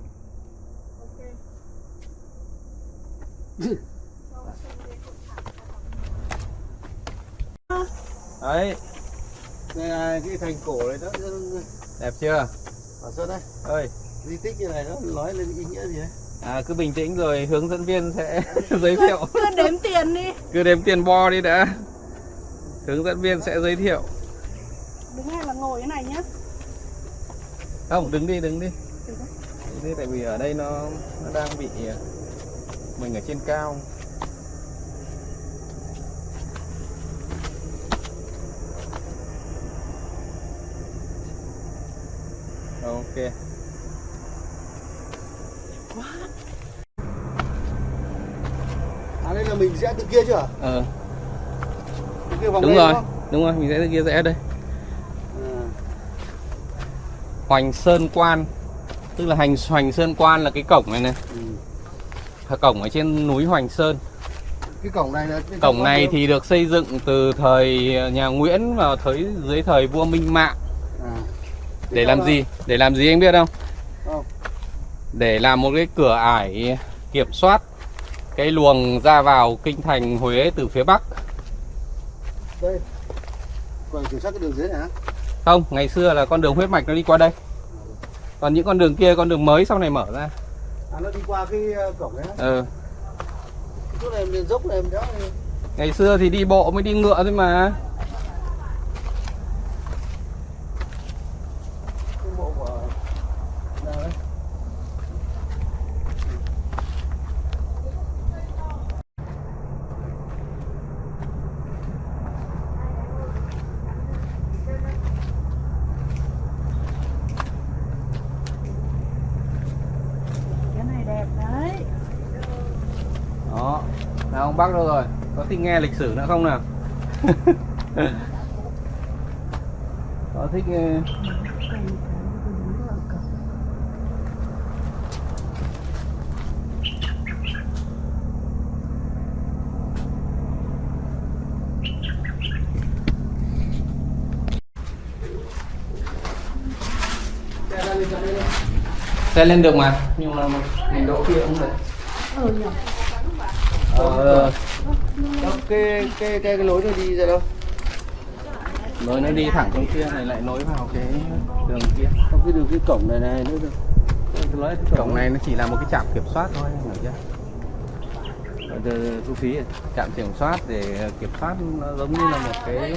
Đấy,
Đây là cái thành cổ này đó.
đẹp chưa?
Bảo Sơn đây.
Ơi,
Di tích như này nó nói lên ý nghĩa gì đấy?
cứ bình tĩnh rồi hướng dẫn viên sẽ giới thiệu.
Cứ đếm tiền đi.
Cứ đếm tiền bo đi đã. Hướng dẫn viên sẽ giới thiệu.
Đứng hay là ngồi cái này nhá.
Không, đứng đi, đứng đi. Thế tại vì ở đây nó đang bị mình ở trên cao. Ok.
À đây là mình rẽ từ kia chưa? Từ kia vòng
Đúng
đây
rồi,
không?
đúng rồi, mình sẽ kia rẽ đây.
À.
Hoành Sơn Quan, tức là Hoành Sơn Quan là cái cổng này này. Cổng ở trên núi Hoành Sơn.
Cái cổng này là
Cổng này thì được xây dựng từ thời nhà Nguyễn và dưới thời vua Minh Mạng. Để làm gì? Để làm gì anh biết không?
Không.
Để làm một cái cửa ải kiểm soát cái luồng ra vào kinh thành Huế từ phía Bắc.
Đây. Còn kiểm soát cái đường dưới này hả?
Không, ngày xưa là con đường huyết mạch nó đi qua đây. Còn những con đường kia, con đường mới sau này mở ra.
À nó đi qua cái cổng đấy hả?
Ừ.
Chỗ này em dốc này em đéo này.
Ngày xưa thì đi bộ mới đi ngựa thôi mà.
Cái bộ của nào đấy?
Cái này đẹp đấy.
Đó. Nào ông bác đâu rồi? Có thích nghe lịch sử nữa không nào? Có thích xe lên được mà, nhưng mà mình đỗ kia cũng được.
Nhỉ.
Cái lối nó đi ra đâu?
Lối nó đi thẳng trong kia này lại nối vào cái đường kia.
Không, cái đường cái cổng này này nữa được.
Cổng này nó chỉ là một cái trạm kiểm soát thôi, hiểu chưa?
Thu phí à?
Trạm kiểm soát để kiểm soát, nó giống như là một cái,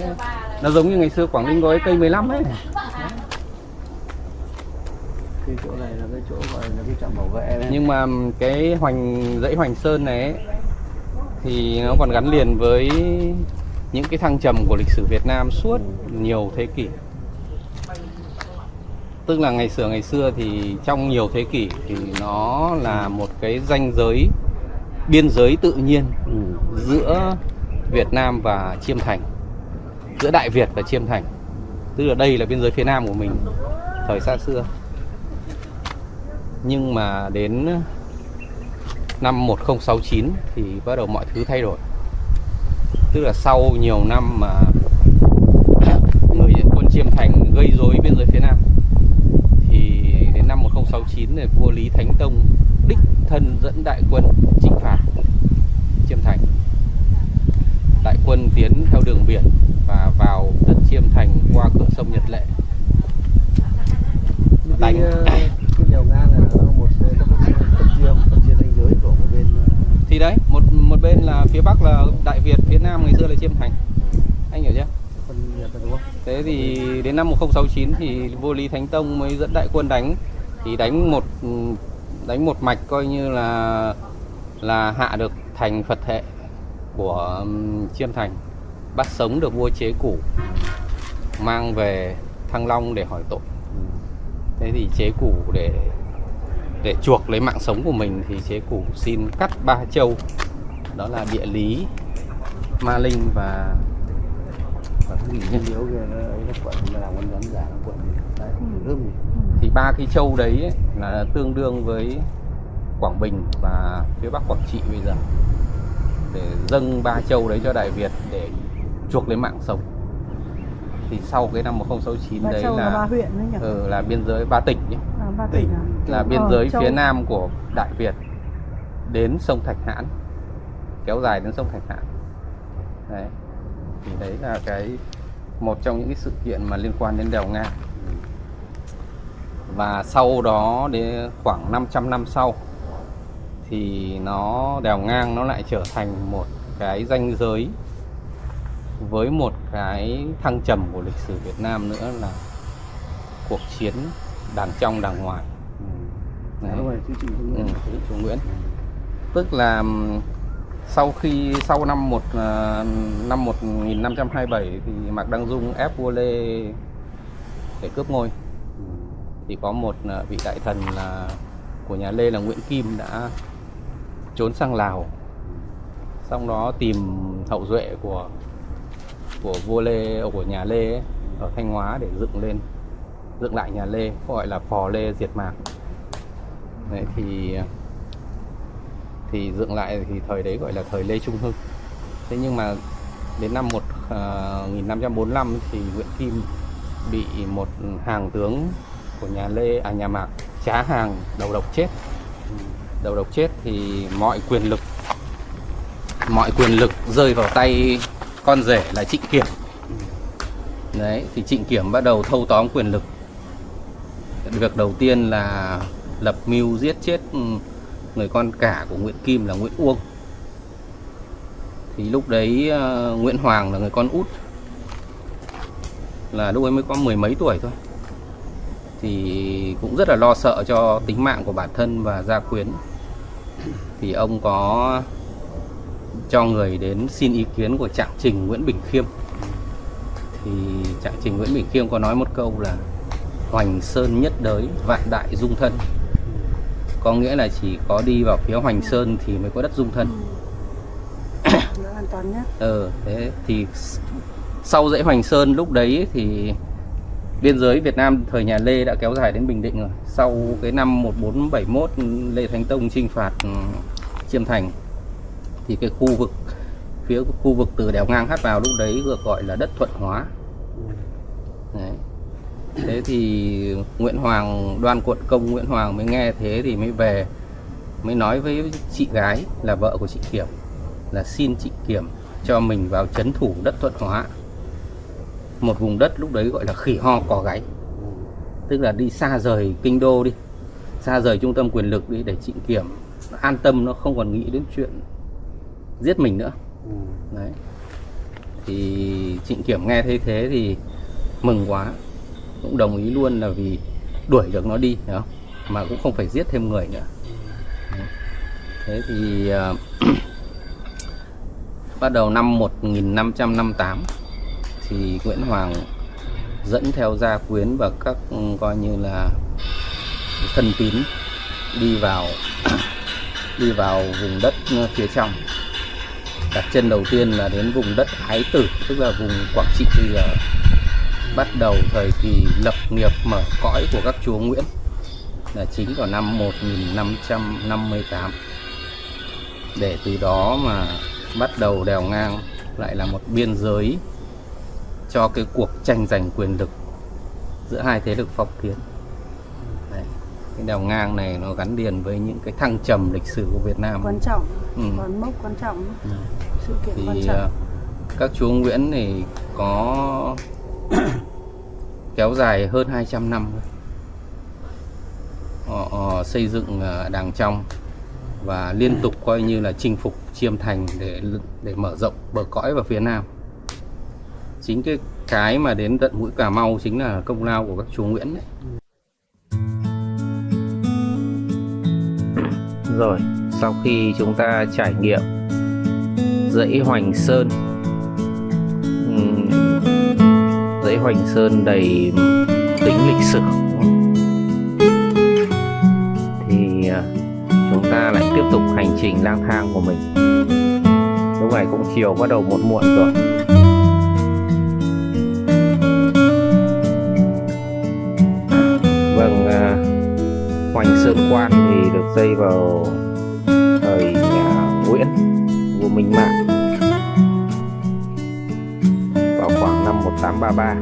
nó giống như ngày xưa Quảng Ninh có cái cây 15 ấy.
Cái chỗ này là cái chỗ gọi là cái trạm bảo vệ này.
Nhưng mà cái dãy Hoành Sơn này ấy, thì nó còn gắn liền với những cái thăng trầm của lịch sử Việt Nam suốt nhiều thế kỷ. Tức là ngày xưa thì trong nhiều thế kỷ thì nó là một cái ranh giới, biên giới tự nhiên giữa Việt Nam và Chiêm Thành, giữa Đại Việt và Chiêm Thành. Tức là đây là biên giới phía Nam của mình thời xa xưa. Nhưng mà đến năm 1069 thì bắt đầu mọi thứ thay đổi. Tức là sau nhiều năm mà quân Chiêm Thành gây rối biên giới phía Nam, thì đến năm 1069 thì vua Lý Thánh Tông đích thân dẫn đại quân chinh phạt Chiêm Thành. Đại quân tiến theo đường biển và vào đất Chiêm Thành qua cửa sông Nhật Lệ.
Đánh cái đèo ngang này là một phân chia ranh giới của một bên.
Thì đấy, một bên là phía Bắc là Đại Việt, phía Nam ngày xưa là Chiêm Thành. Anh hiểu chưa?
Phân Nhật đúng không?
Thế thì đến năm 1069 thì vua Lý Thánh Tông mới dẫn đại quân đánh, thì đánh một mạch coi như là hạ được thành Phật Thệ của Chiêm Thành, bắt sống được vua Chế Củ, mang về Thăng Long để hỏi tội. Thế thì Chế Củ để chuộc lấy mạng sống của mình thì Chế Củ xin cắt 3 châu, đó là Địa Lý, Ma Linh và cái gì nhỉ?
Điếu kia nó ấy nó quận nó làm con rắn giả nó quận đấy, rơm gì.
Thì 3 cái châu đấy ấy, là tương đương với Quảng Bình và phía Bắc Quảng Trị bây giờ, để dâng 3 châu đấy cho Đại Việt để chuộc lấy mạng sống. Thì sau cái năm 1069 đấy
là 3 huyện đấy nhỉ?
Là biên giới 3 tỉnh nhỉ?
3 tỉnh à?
Là biên giới phía Nam của Đại Việt đến sông Thạch Hãn, kéo dài đến sông Thạch Hãn. Đấy. Thì đấy là một trong những cái sự kiện mà liên quan đến đèo ngang. Và sau đó đến khoảng 500 năm sau thì đèo ngang nó lại trở thành một cái ranh giới với một cái thăng trầm của lịch sử Việt Nam nữa, là cuộc chiến đàn trong đàn ngoài. Đấy.
Đúng rồi, chính trị Trung Nguyễn.
Chủ Nguyễn. Tức là sau năm 1527 thì Mạc Đăng Dung ép vua Lê để cướp ngôi. Thì có một vị đại thần là của nhà Lê là Nguyễn Kim đã trốn sang Lào, xong đó tìm hậu duệ của vua Lê, của nhà Lê ấy, ở Thanh Hóa để dựng lại nhà Lê, gọi là phò Lê diệt Mạc. Đấy, thì dựng lại thì thời đấy gọi là thời Lê Trung Hưng. Thế nhưng mà đến năm 1545 thì Nguyễn Kim bị một hàng tướng của nhà Mạc Trá Hàng đầu độc chết thì mọi quyền lực rơi vào tay con rể là Trịnh Kiểm. Đấy, thì Trịnh Kiểm bắt đầu thâu tóm quyền lực. Việc đầu tiên là lập mưu giết chết người con cả của Nguyễn Kim là Nguyễn Uông. Thì lúc đấy Nguyễn Hoàng là người con út, là lúc ấy mới có 10 mấy tuổi thôi, thì cũng rất là lo sợ cho tính mạng của bản thân và gia quyến. Thì ông có cho người đến xin ý kiến của Trạng Trình Nguyễn Bình Khiêm. Thì Trạng Trình Nguyễn Bình Khiêm có nói một câu là Hoành Sơn nhất đới, vạn đại dung thân. Có nghĩa là chỉ có đi vào phía Hoành Sơn thì mới có đất dung thân.
Nó an toàn nhất.
Thế thì sau dãy Hoành Sơn lúc đấy thì biên giới Việt Nam thời nhà Lê đã kéo dài đến Bình Định rồi. Sau cái năm 1471 Lê Thánh Tông chinh phạt Chiêm Thành thì cái khu vực từ đèo ngang hát vào lúc đấy được gọi là đất Thuận Hóa. Đấy. Thế thì Đoan Quận Công Nguyễn Hoàng mới nghe thế thì mới nói với chị gái là vợ của Trịnh Kiểm là xin Trịnh Kiểm cho mình vào trấn thủ đất Thuận Hóa, một vùng đất lúc đấy gọi là khỉ ho cò gáy, tức là đi xa rời kinh đô đi, xa rời trung tâm quyền lực đi, để Trịnh Kiểm an tâm, nó không còn nghĩ đến chuyện giết mình nữa. Đấy. Thì Trịnh Kiểm nghe thấy thế thì mừng quá, cũng đồng ý luôn, là vì đuổi được nó đi, hiểu không? Mà cũng không phải giết thêm người nữa. Thế thì bắt đầu năm 1558 thì Nguyễn Hoàng dẫn theo gia quyến và các coi như là thân tín đi vào vùng đất phía trong. Đặt chân đầu tiên là đến vùng đất Ái Tử, tức là vùng Quảng Trị bây giờ. Bắt đầu thời kỳ lập nghiệp mở cõi của các chúa Nguyễn là chính vào năm 1558, để từ đó mà bắt đầu đèo ngang lại là một biên giới cho cái cuộc tranh giành quyền lực giữa hai thế lực phong kiến. Đấy. Cái đèo ngang này nó gắn liền với những cái thăng trầm lịch sử của Việt Nam
Quan trọng, còn mốc quan trọng, sự kiện
thì
quan trọng.
các chúa Nguyễn thì có kéo dài hơn 200 năm. Họ xây dựng Đàng Trong và liên tục coi như là chinh phục Chiêm Thành để mở rộng bờ cõi vào phía Nam. Chính cái mà đến tận mũi Cà Mau chính là công lao của các chúa Nguyễn đấy.
Rồi, sau khi chúng ta trải nghiệm dãy Hoành Sơn, dãy Hoành Sơn đầy tính lịch sử, thì chúng ta lại tiếp tục hành trình lang thang của mình. Lúc này cũng chiều bắt đầu muộn muộn rồi. Vâng, Hoành Sơn Quan thì được xây vào thời nhà Nguyễn, vua Minh Mạng, vào khoảng năm 1833.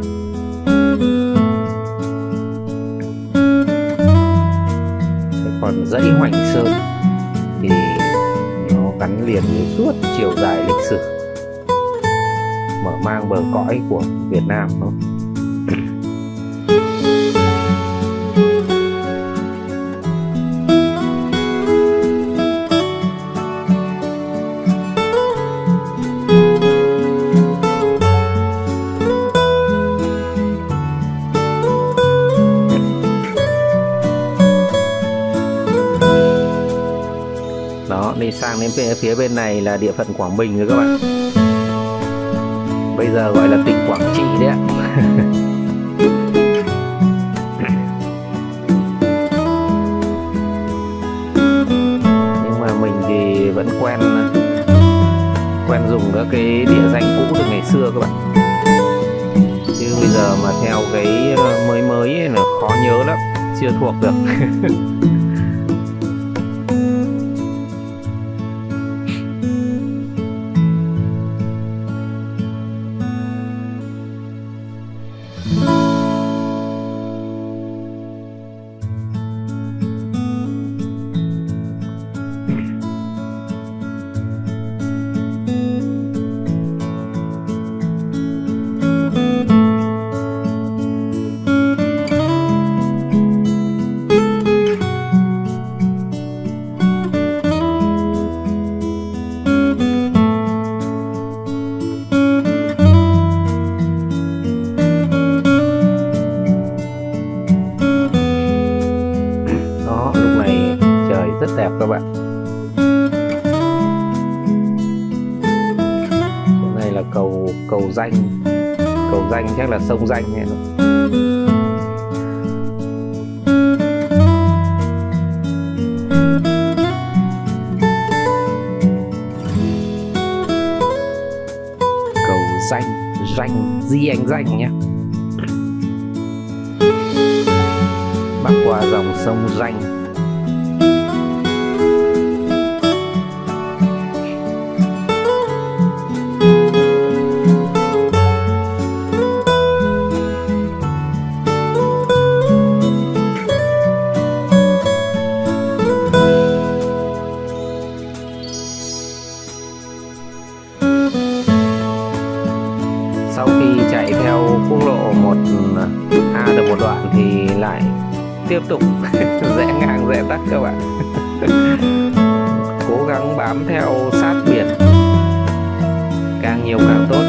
Thế còn dãy Hoành Sơn thì nó gắn liền với suốt chiều dài lịch sử mở mang bờ cõi của Việt Nam đó. Đó, đi sang đến phía bên này là địa phận Quảng Bình rồi các bạn. Bây giờ gọi là tỉnh Quảng Trị đấy ạ. Nhưng mà mình thì vẫn quen dùng các cái địa danh cũ từ ngày xưa các bạn. Chứ bây giờ mà theo cái mới ấy là khó nhớ lắm, chưa thuộc được. Đó, lúc này trời rất đẹp các bạn. Chỗ này là cầu Danh. Cầu Danh chắc là sông Danh hay không? Cầu Danh Di Anh Danh nhé. Bắc qua dòng sông Danh. Sau khi chạy theo quốc lộ 1A được một đoạn thì lại tiếp tục rẽ ngang rẽ tắt các bạn. Cố gắng bám theo sát biển, càng nhiều càng tốt.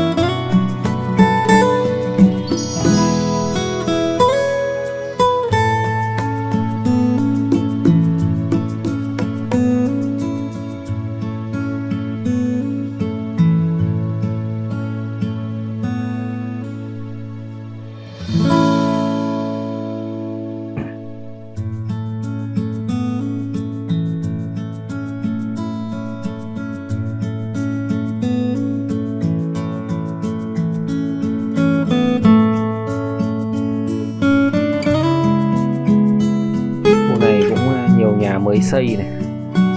Nhà mới xây này,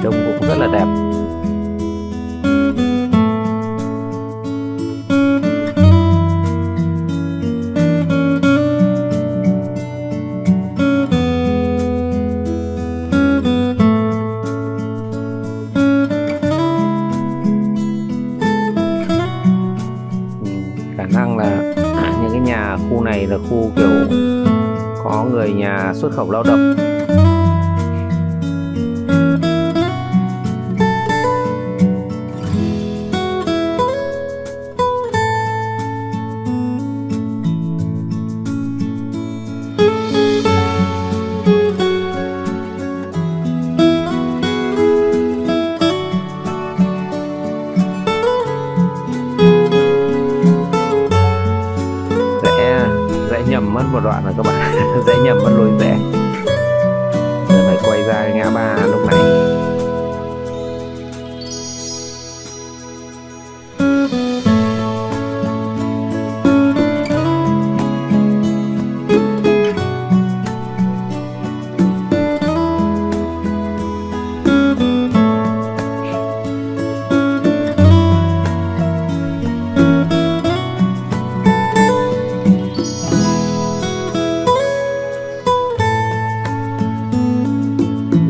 trông cũng rất là đẹp. Khả năng là những cái nhà khu này là khu kiểu có người nhà xuất khẩu lao động. Nhầm mất một đoạn rồi các bạn. Dễ nhầm mất lối rẽ. Giờ phải quay ra ngã ba lúc này.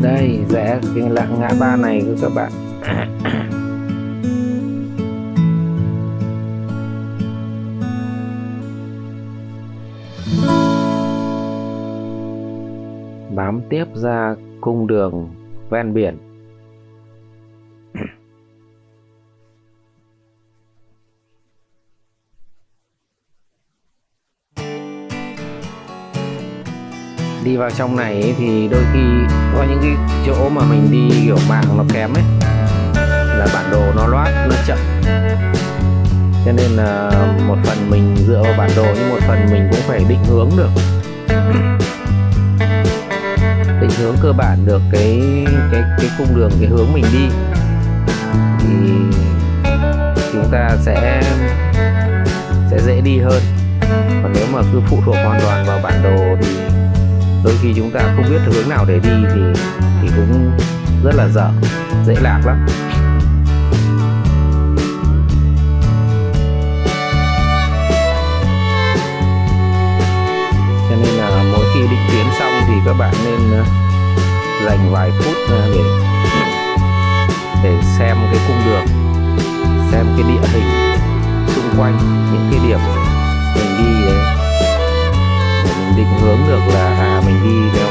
Đây, rẽ cái ngã ba này các bạn. Bám tiếp ra cung đường ven biển. đi vào trong này ấy, thì đôi khi có những cái chỗ mà mình đi kiểu mạng nó kém ấy, là bản đồ nó loát, nó chậm, cho nên là một phần mình dựa vào bản đồ nhưng một phần mình cũng phải định hướng được, định hướng cơ bản được cái cung đường, cái hướng mình đi thì chúng ta sẽ dễ đi hơn. Còn nếu mà cứ phụ thuộc hoàn toàn vào bản đồ thì đôi khi chúng ta không biết hướng nào để đi thì cũng rất là dễ lạc lắm. Cho nên là mỗi khi định tuyến xong thì các bạn nên dành vài phút để xem cái cung đường, xem cái địa hình xung quanh những cái điểm mình đi đấy, để mình định hướng được là mình đi theo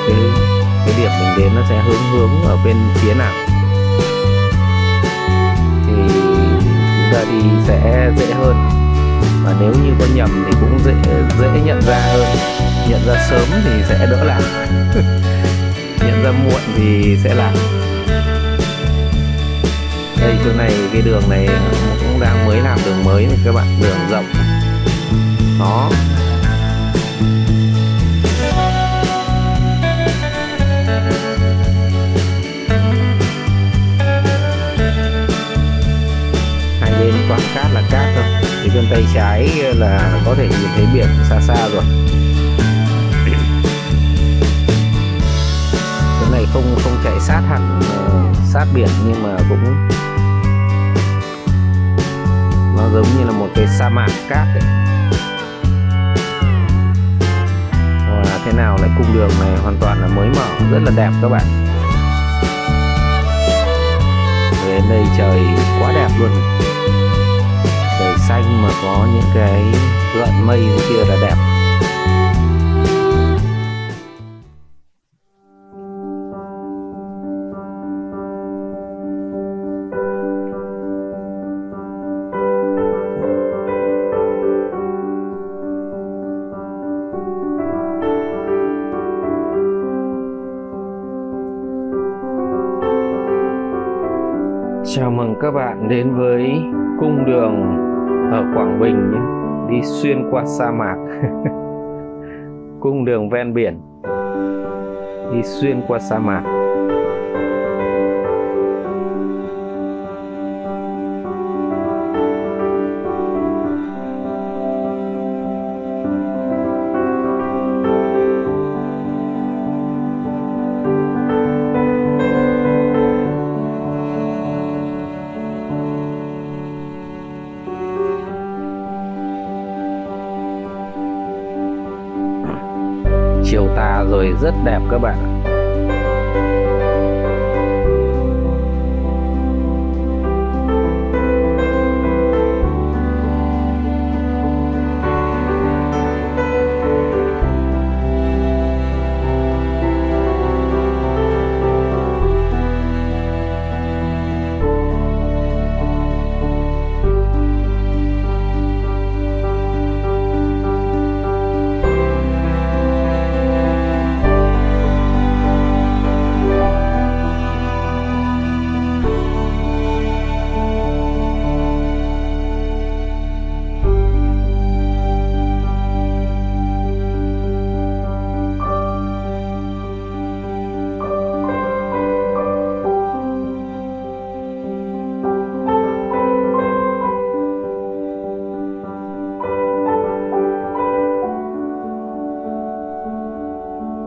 cái điểm mình đến nó sẽ hướng ở bên phía nào thì chúng ta đi sẽ dễ hơn. Và nếu như có nhầm thì cũng dễ nhận ra hơn, nhận ra sớm thì sẽ đỡ lạc nhận ra muộn thì sẽ lạc. Đây chỗ này, cái đường này cũng đang mới làm đường mới này các bạn, đường rộng đó. Hai bên toàn cát là cát thôi, thì bên tay trái là có thể nhìn thấy biển xa xa rồi. Cái này không chạy sát hẳn sát biển nhưng mà cũng nó giống như là một cái sa mạc cát ấy. Và thế nào lại cung đường này hoàn toàn là mới mở, rất là đẹp các bạn. Đến đây trời quá đẹp luôn, trời xanh mà có những cái gợn mây kia là đẹp. Chào mừng các bạn đến với cung đường ở Quảng Bình nhé. Đi xuyên qua sa mạc cung đường ven biển, đi xuyên qua sa mạc. Chiều tà rồi rất đẹp các bạn.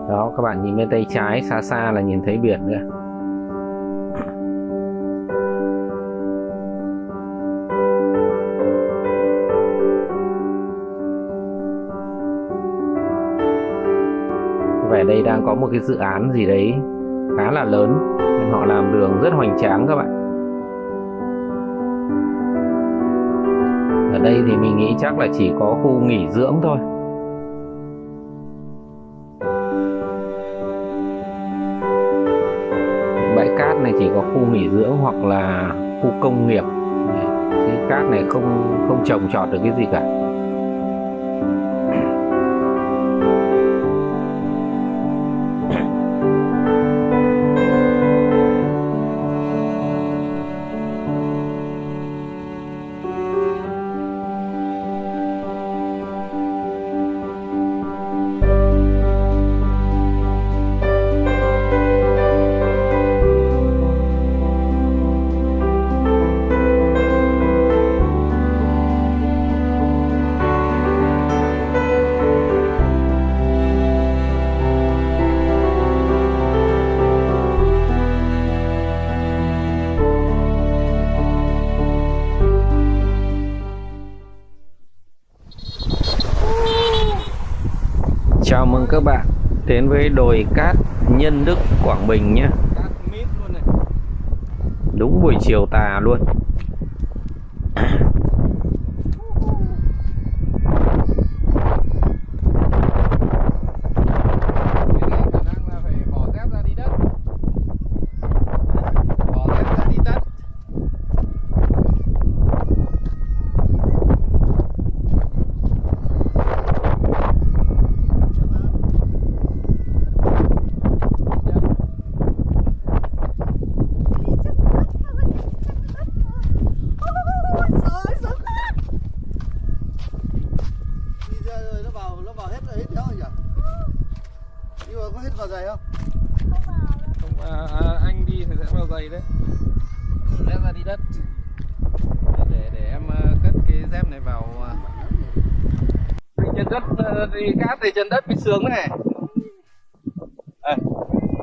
Đó, các bạn nhìn bên tay trái xa xa là nhìn thấy biển nữa. Vẻ đây đang có một cái dự án gì đấy khá là lớn nên họ làm đường rất hoành tráng các bạn. Ở đây thì mình nghĩ chắc là chỉ có khu nghỉ dưỡng thôi. Bãi cát này chỉ có khu nghỉ dưỡng hoặc là khu công nghiệp, chứ cát này không trồng trọt được cái gì cả. Chào mừng các bạn đến với đồi cát Nhân Đức, Quảng Bình nhé.
Cát mít luôn này.
Đúng buổi chiều tà luôn.
Cái này khả năng là phải bỏ dép ra đi đất. Bỏ dép ra đi đất.
Đi ra rồi nó vào hết ấy theo nhỉ? Nhưng mà có hết vào giày không?
Không, anh đi thì sẽ vào giày đấy. Dép ra đi đất. Để em cất cái dép này vào. Đi trên đất, đi cát thì trên đất bị sướng này.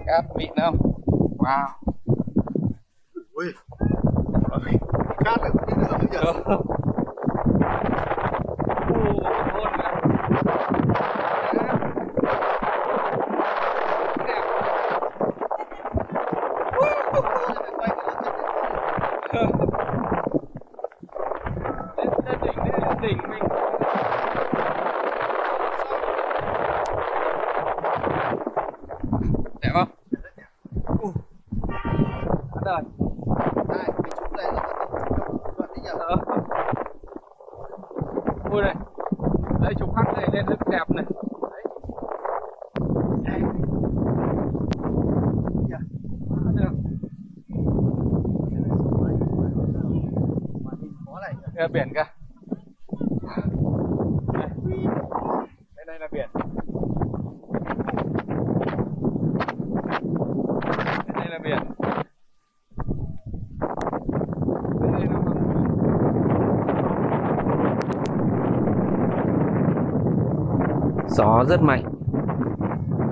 Cát mịn không? Wow.
Ui. Cát lại cũng đi đường nữa nhỉ?
Lên đỉnh mình. Đẹp không? Đời.
Này, cái chụp này là đoạn đi nhỉ?
Ui này. Đây chụp khắc này lên rất đẹp này. Đấy. Đây là biển kìa. Đây là biển. Đây là biển. Đây là
Gió rất mạnh,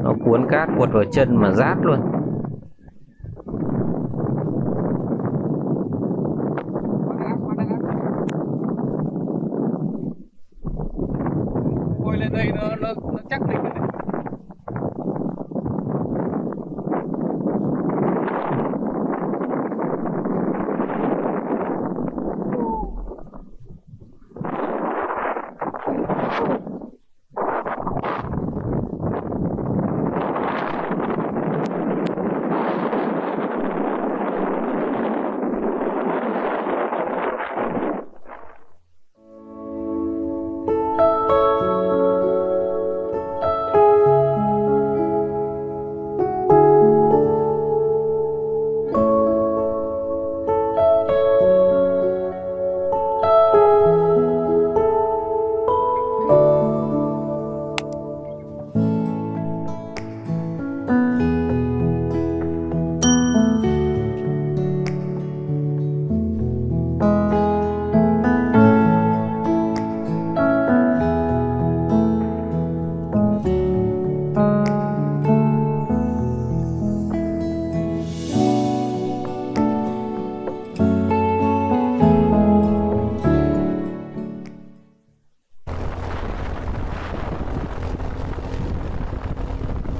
nó cuốn cát quật vào chân mà rát luôn.
Ngồi lên đây nó chắc đỉnh này.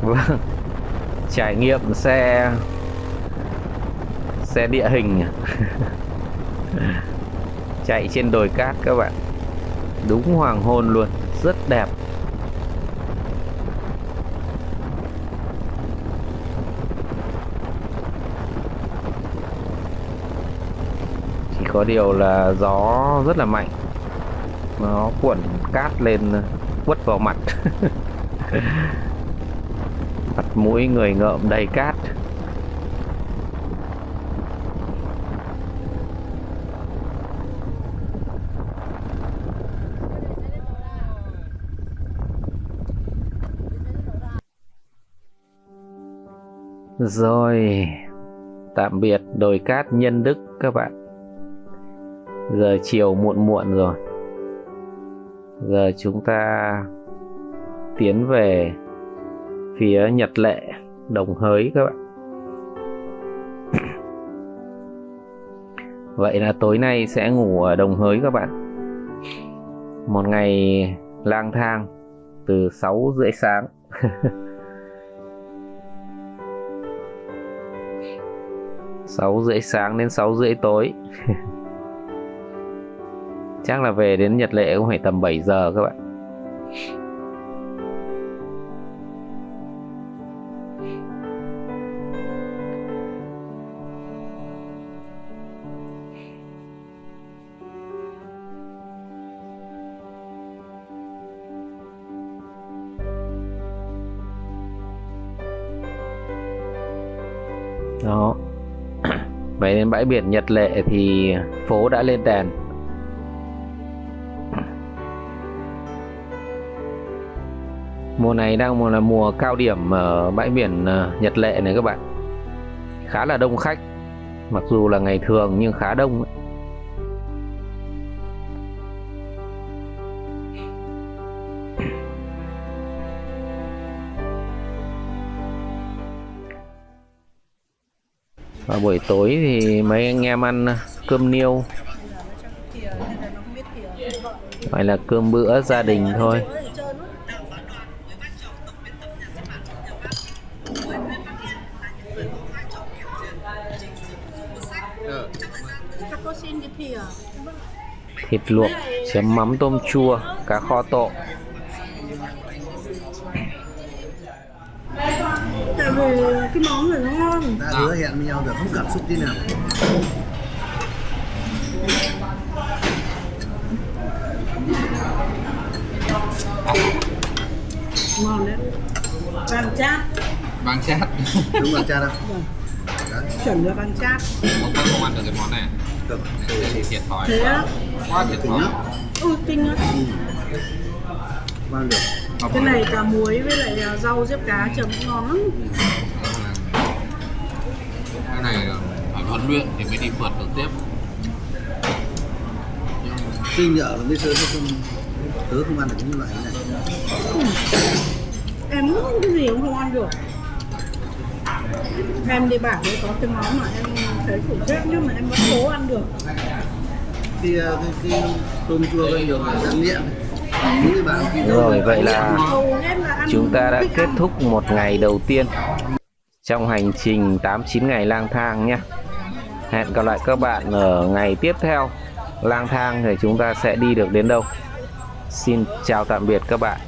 Vâng, trải nghiệm xe địa hình chạy trên đồi cát các bạn, đúng hoàng hôn luôn, rất đẹp. Chỉ có điều là gió rất là mạnh, nó cuộn cát lên quất vào mặt. Mặt mũi người ngợm đầy cát. Rồi, tạm biệt đồi cát Nhân Đức các bạn. Giờ chiều muộn muộn rồi. Giờ chúng ta tiến về phía Nhật Lệ, Đồng Hới các bạn. Vậy là tối nay sẽ ngủ ở Đồng Hới các bạn. Một ngày lang thang từ 6 rưỡi sáng 6:30 sáng đến 6:30 tối. Chắc là về đến Nhật Lệ cũng phải tầm 7 giờ các bạn. Đó. Về đến bãi biển Nhật Lệ thì phố đã lên đèn. Mùa này đang là mùa cao điểm ở bãi biển Nhật Lệ này các bạn. Khá là đông khách. Mặc dù là ngày thường nhưng khá đông ấy. Và buổi tối thì mấy anh em ăn cơm niêu, phải là cơm bữa gia đình thôi. Thịt luộc, chấm mắm tôm chua, cá kho tộ.
Tại vì cái món này nó ngon.
Ta hứa hẹn với nhau rồi không cảm xúc tí nào.
Ngon đấy. Vàng chát.
Vàng chát.
Đúng là cha đâu. Đấy.
Chuẩn là vàng chát.
Con không ăn được cái món này.
Được.
Thiệt thòi.
Thế á?
Quá thiệt thòi.
Kinh á.
Mang được.
Cái này cả muối với lại rau diếp cá chấm ngon lắm.
Cái này phải huấn luyện thì mới đi phượt được tiếp.
Kinh nhở là bây giờ tớ không ăn được những loại này.
Em muốn cái gì cũng không ăn được. Em đi bảo đấy có cái món mà em thấy khủng khiếp nhưng mà em vẫn cố ăn được.
Cái tôm chua bây giờ là đang nghiện.
Rồi vậy là chúng ta đã kết thúc một ngày đầu tiên trong hành trình 8-9 ngày lang thang nhé. Hẹn gặp lại các bạn ở ngày tiếp theo lang thang thì chúng ta sẽ đi được đến đâu. Xin chào tạm biệt các bạn.